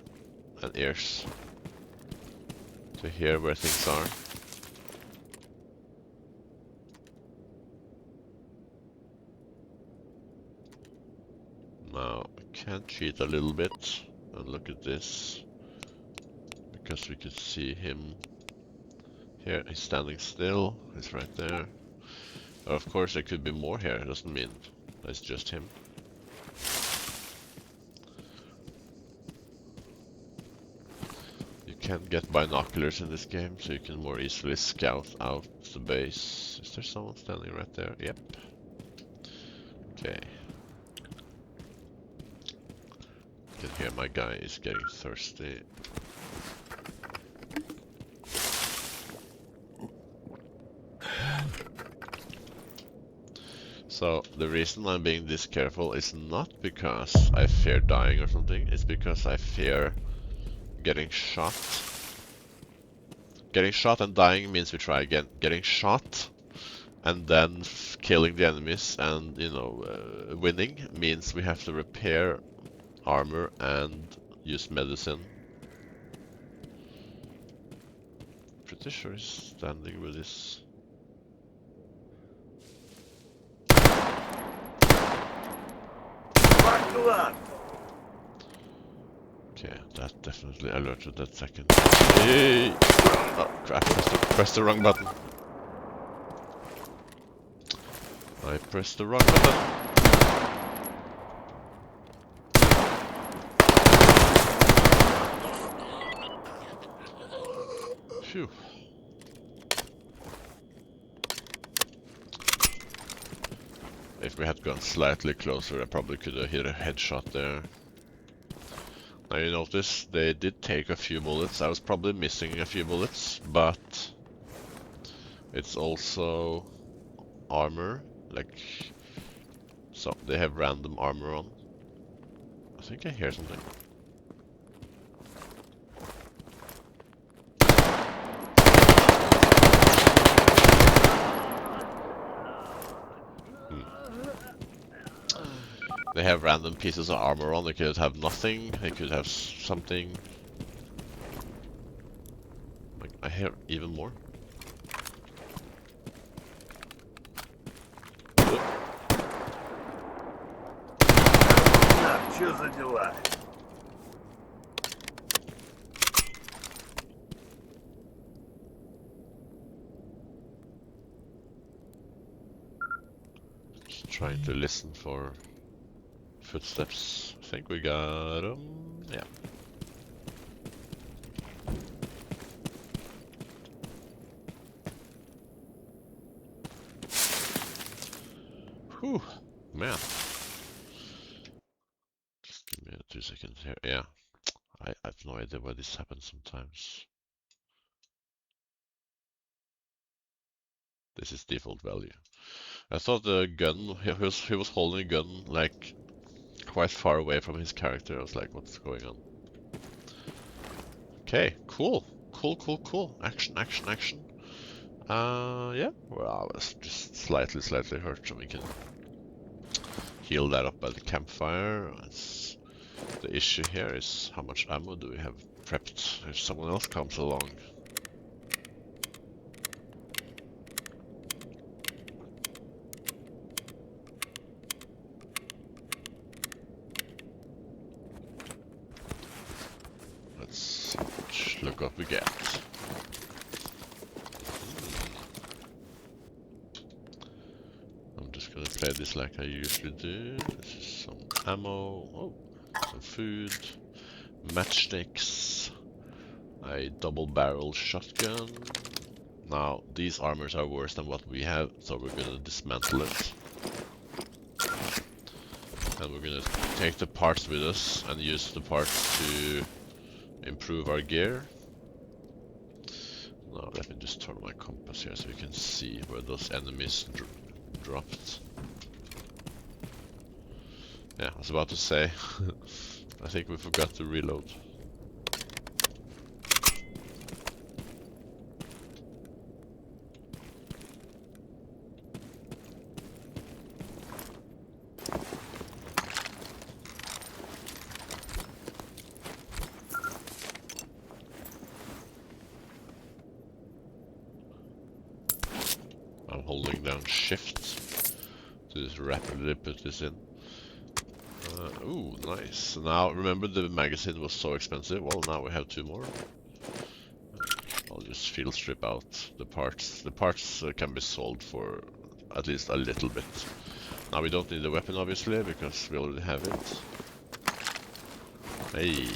and ears to hear where things are. Now, I can cheat a little bit and look at this, because we could see him here. He's standing still, he's right there. Of course there could be more here, it doesn't mean that's just him. You can get binoculars in this game, so you can more easily scout out the base. Is there someone standing right there? Yep. Okay. You can hear my guy is getting thirsty. So the reason I'm being this careful is not because I fear dying or something, it's because I fear getting shot. Getting shot and dying means we try again. Getting shot and then killing the enemies and, you know, winning means we have to repair armor and use medicine. Pretty sure he's standing with this. Okay, that definitely alerted that second. Hey! Oh crap, pressed the wrong button. I pressed the wrong button. Phew. If we had gone slightly closer, I probably could have hit a headshot there. Now you notice they did take a few bullets. I was probably missing a few bullets, but it's also armor, like, so they have random armor on. I think I hear something. They have random pieces of armor on. They could have nothing. They could have something. Like, I hear even more. Что за дела? Just trying to listen for footsteps. I think we got them. Yeah. Whew, man. Just give me 2 seconds here. Yeah. I have no idea why this happens sometimes. This is default value. I thought the gun, he was holding a gun like quite far away from his character. I was like, what's going on? Okay, cool. Cool. Action. Yeah. Well, I was just slightly hurt, so we can heal that up by the campfire. Let's The issue here is how much ammo do we have prepped if someone else comes along. Let's look what we get. I'm just gonna play this like I usually do. This is some ammo, oh, some food, matchsticks, a double-barrel shotgun. Now, these armors are worse than what we have, so we're gonna dismantle it. And we're gonna take the parts with us and use the parts to improve our gear. Now, let me just turn my compass here so we can see where those enemies dropped. Yeah, I was about to say, I think we forgot to reload. I'm holding down shift to just rapidly put this in. Ooh, nice. Now, remember the magazine was so expensive? Well, now we have 2 more. I'll just field strip out the parts. The parts can be sold for at least a little bit. Now, we don't need the weapon, obviously, because we already have it. Hey!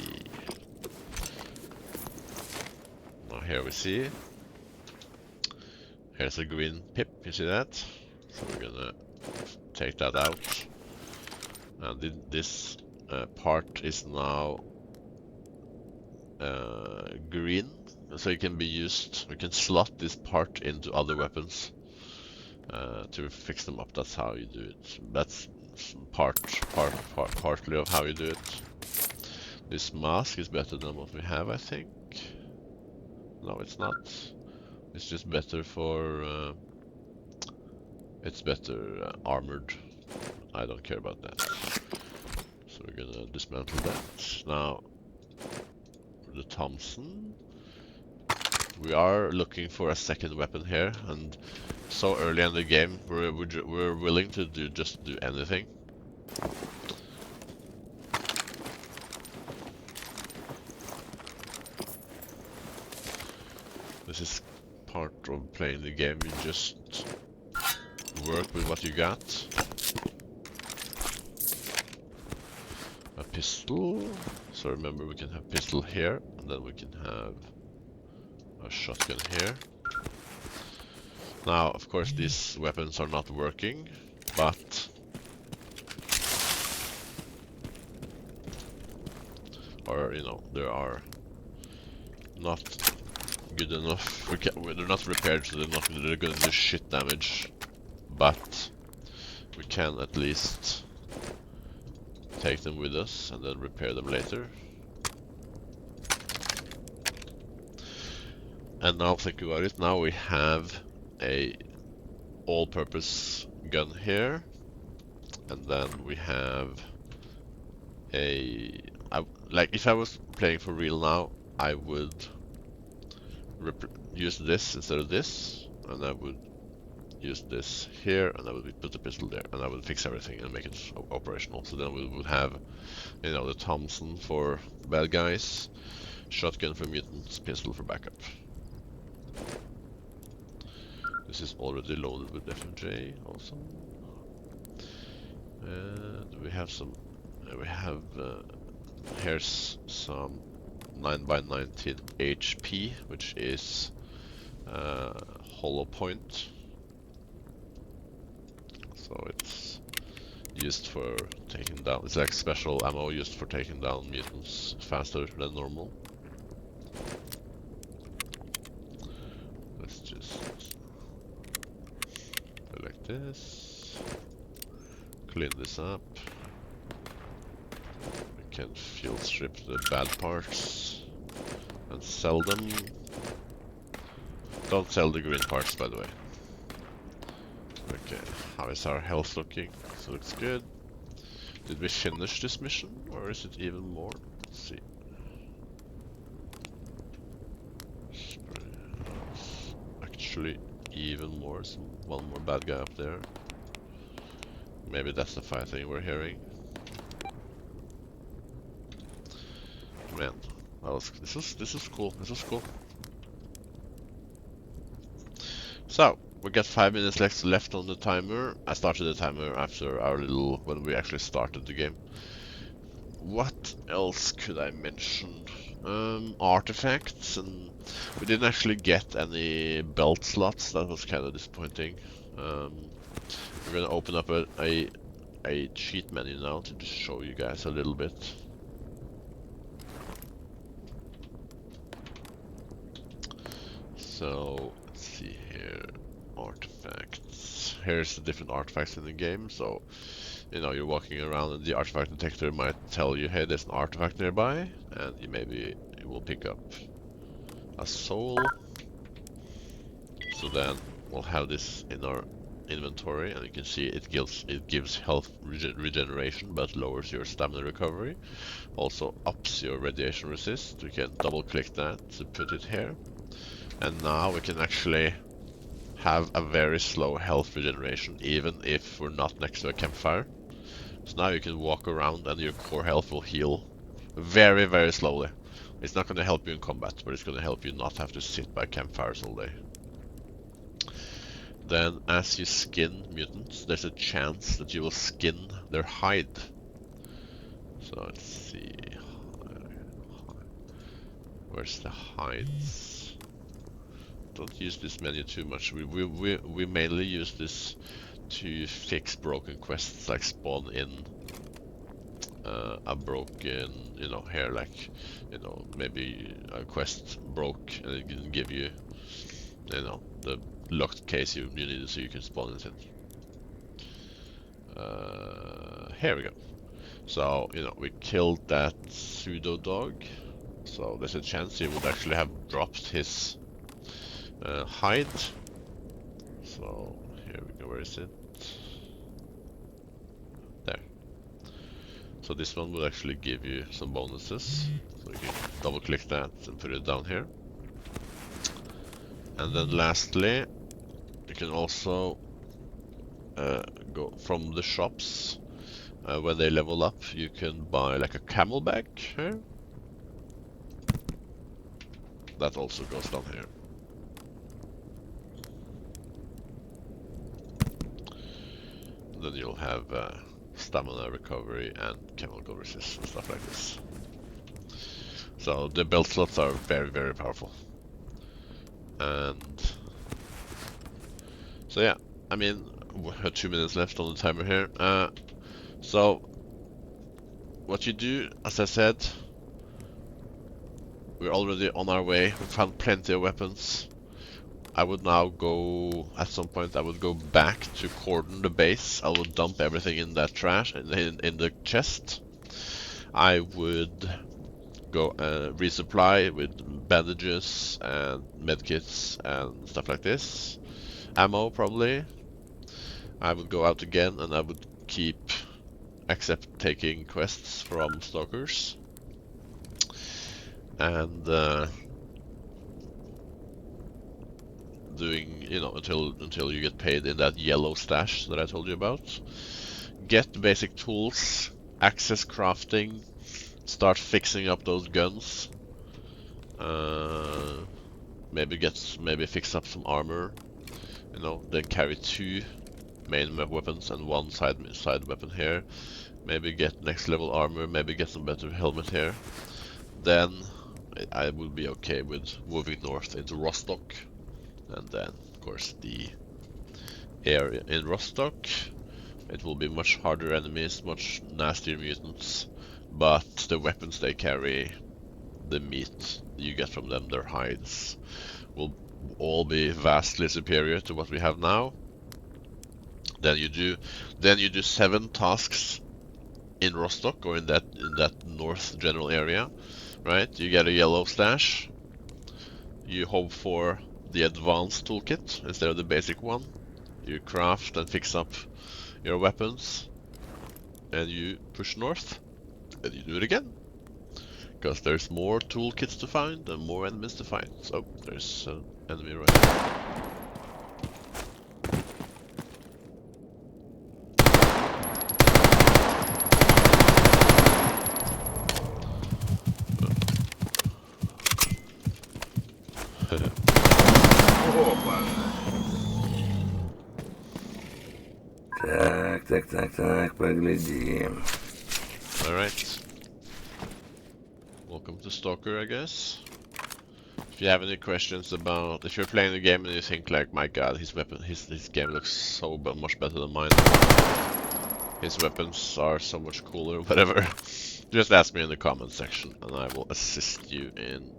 Now, here we see. Here's a green pip, you see that? So we're gonna take that out. And this part is now green, so it can be used. We can slot this part into other weapons to fix them up. That's how you do it. That's partly of how you do it. This mask is better than what we have, I think. No, it's not. It's just better for. It's better armored. I don't care about that. So we're gonna dismantle that. Now, the Thompson. We are looking for a second weapon here, and so early in the game, we're willing to just do anything. This is part of playing the game. You just work with what you got. A pistol. So remember, we can have pistol here, and then we can have a shotgun here. Now, of course, these weapons are not working, but you know, they are not good enough. They're not repaired, so they're gonna do shit damage. But we can at least take them with us and then repair them later. And now think about it, now we have a all-purpose gun here, and then we have a... like, if I was playing for real now, I would use this instead of this, and I would use this here, and I would put the pistol there, and I would fix everything and make it operational. So then we would have, you know, the Thompson for bad guys, shotgun for mutants, pistol for backup. This is already loaded with FMJ, awesome. And we have some, here's some 9x19 HP, which is hollow point. So it's used for taking down, it's like special ammo used for taking down mutants faster than normal. Let's just go like this, clean this up. We can field strip the bad parts and sell them. Don't sell the green parts, by the way. Okay, how is our health looking? So looks good. Did we finish this mission, or is it even more? Let's see. Actually, even more. One more bad guy up there. Maybe that's the fighting we're hearing. Man, this is cool. This is cool. So we got 5 minutes left on the timer. I started the timer after our when we actually started the game. What else could I mention? Artifacts, and we didn't actually get any belt slots. That was kind of disappointing. We're gonna open up a cheat menu now to just show you guys a little bit. So let's see here, artifacts. Here's the different artifacts in the game. So you know, you're walking around and the artifact detector might tell you, hey, there's an artifact nearby, and maybe you will pick up a soul. So then we'll have this in our inventory, and you can see it gives health regeneration, but lowers your stamina recovery. Also ups your radiation resist. We can double click that to put it here, and now we can actually have a very slow health regeneration, even if we're not next to a campfire. So now you can walk around and your core health will heal very, very slowly. It's not going to help you in combat, but it's going to help you not have to sit by campfires all day. Then as you skin mutants, there's a chance that you will skin their hide. So let's see. Where's the hides? Don't use this menu too much. We mainly use this to fix broken quests, like spawn in a broken, you know, here, like, you know, maybe a quest broke and it can give you, you know, the locked case you needed so you can spawn it in. Here we go. So, you know, we killed that pseudo dog, so there's a chance he would actually have dropped his hide. So here we go. Where is it? There. So this one will actually give you some bonuses. So you can double click that and put it down here. And then lastly, you can also go from the shops. When they level up, you can buy like a camelback here. That also goes down here. Then you'll have stamina recovery and chemical resist and stuff like this. So the belt slots are very, very powerful. And so yeah, I mean, we have 2 minutes left on the timer here. So what you do, as I said, we're already on our way. We found plenty of weapons. I would now go, at some point, I would go back to cordon the base. I would dump everything in that trash, in the chest. I would go resupply with bandages and medkits and stuff like this. Ammo, probably. I would go out again and I would keep, except taking quests from stalkers. And doing, you know, until you get paid in that yellow stash that I told you about. Get basic tools, access crafting, start fixing up those guns. Maybe fix up some armor, you know, then carry 2 main weapons and 1 side weapon here. Maybe get next level armor, maybe get some better helmet here. Then I would be okay with moving north into Rostock. And then, of course, the area in Rostock, it will be much harder enemies, much nastier mutants, but the weapons they carry, the meat you get from them, their hides, will all be vastly superior to what we have now. Then you do 7 tasks in Rostock, or in that north general area, right? You get a yellow stash. You hope for the advanced toolkit instead of the basic one. You craft and fix up your weapons. and you push north, and you do it again. Because there's more toolkits to find and more enemies to fight. So, there's an enemy right there. Так, поглядим. Alright. Welcome to Stalker, I guess. If you have any questions about, if you're playing the game and you think like, my god, his game looks so much better than mine. His weapons are so much cooler, whatever. Just ask me in the comment section and I will assist you in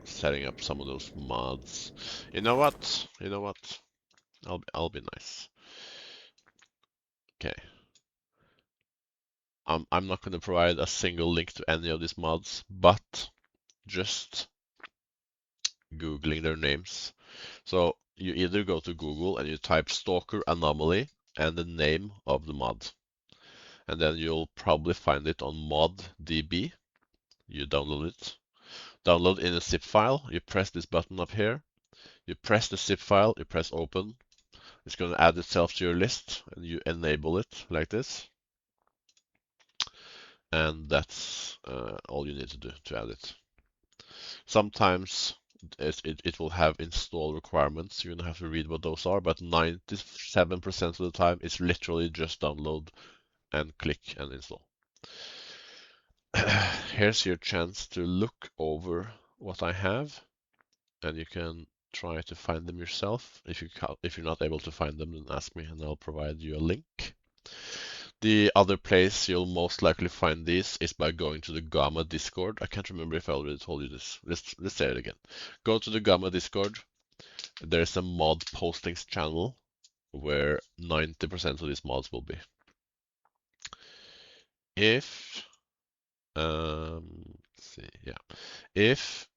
setting up some of those mods. You know what? You know what? I'll be nice. Okay. I'm not going to provide a single link to any of these mods, but just Googling their names. So you either go to Google and you type Stalker Anomaly and the name of the mod. And then you'll probably find it on ModDB. You download it. Download in a zip file. You press this button up here. You press the zip file, you press open. It's going to add itself to your list and you enable it like this. And that's all you need to do to add it. Sometimes it will have install requirements. You're gonna have to read what those are, but 97% of the time it's literally just download and click and install. Here's your chance to look over what I have, and you can try to find them yourself. If you're not able to find them, then ask me and I'll provide you a link. The other place you'll most likely find these is by going to the Gamma Discord. I can't remember if I already told you this. Let's say it again. Go to the Gamma Discord. There's a mod postings channel where 90% of these mods will be. If let's see, yeah. If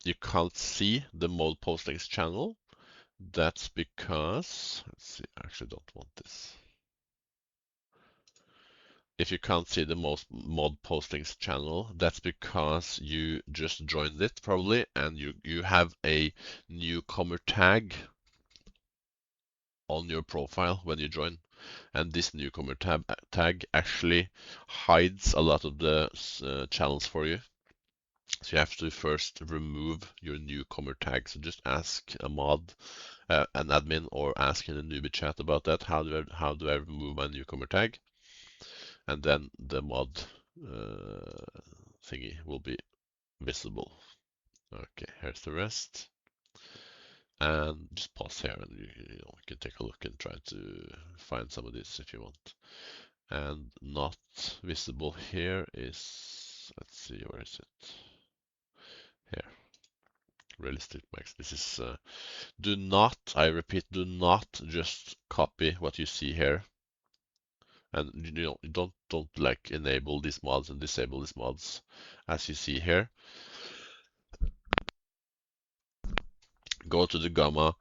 you can't see the mod postings channel, that's because, let's see, I actually don't want this. If you can't see the mod postings channel, that's because you just joined it probably, and you have a newcomer tag on your profile when you join. And this newcomer tag actually hides a lot of the channels for you. So you have to first remove your newcomer tag. So just ask a mod, an admin, or ask in the newbie chat about that. How do I remove my newcomer tag? And then the mod thingy will be visible. Okay, here's the rest. And just pause here and you can take a look and try to find some of this if you want. And not visible here is, let's see, where is it? Here. Realistic max. This is, do not, I repeat, do not just copy what you see here. And you don't like enable these mods and disable these mods as you see here. Go to the Gamma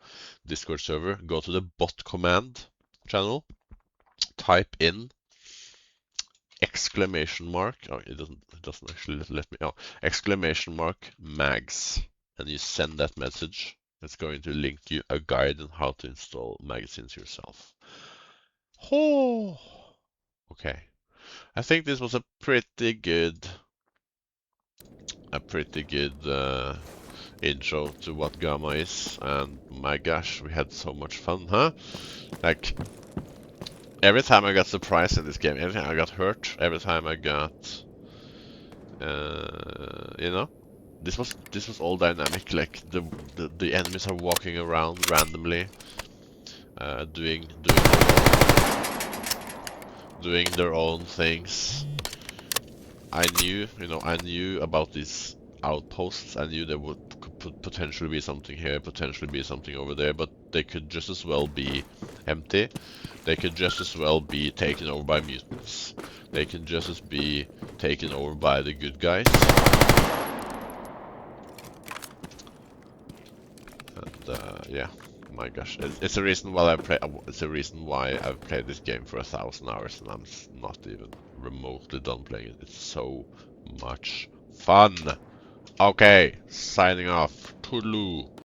Discord server, go to the bot command channel, type in exclamation mark, oh, it doesn't actually let me, oh, exclamation mark mags, and you send that message. It's going to link you a guide on how to install magazines yourself. Oh, okay. I think this was a pretty good intro to what Gamma is, and my gosh, we had so much fun, huh? Like, every time I got surprised in this game, every time I got hurt, every time I got, you know, this was all dynamic. Like the enemies are walking around randomly, doing their own things. I knew about these outposts. I knew there could potentially be something here, potentially be something over there, but they could just as well be empty. They could just as well be taken over by mutants. They can just as be taken over by the good guys. And yeah, my gosh, it's a reason why It's a reason why I've played this game for 1,000 hours and I'm not even remotely done playing it. It's so much fun. Okay, signing off. Toodaloo.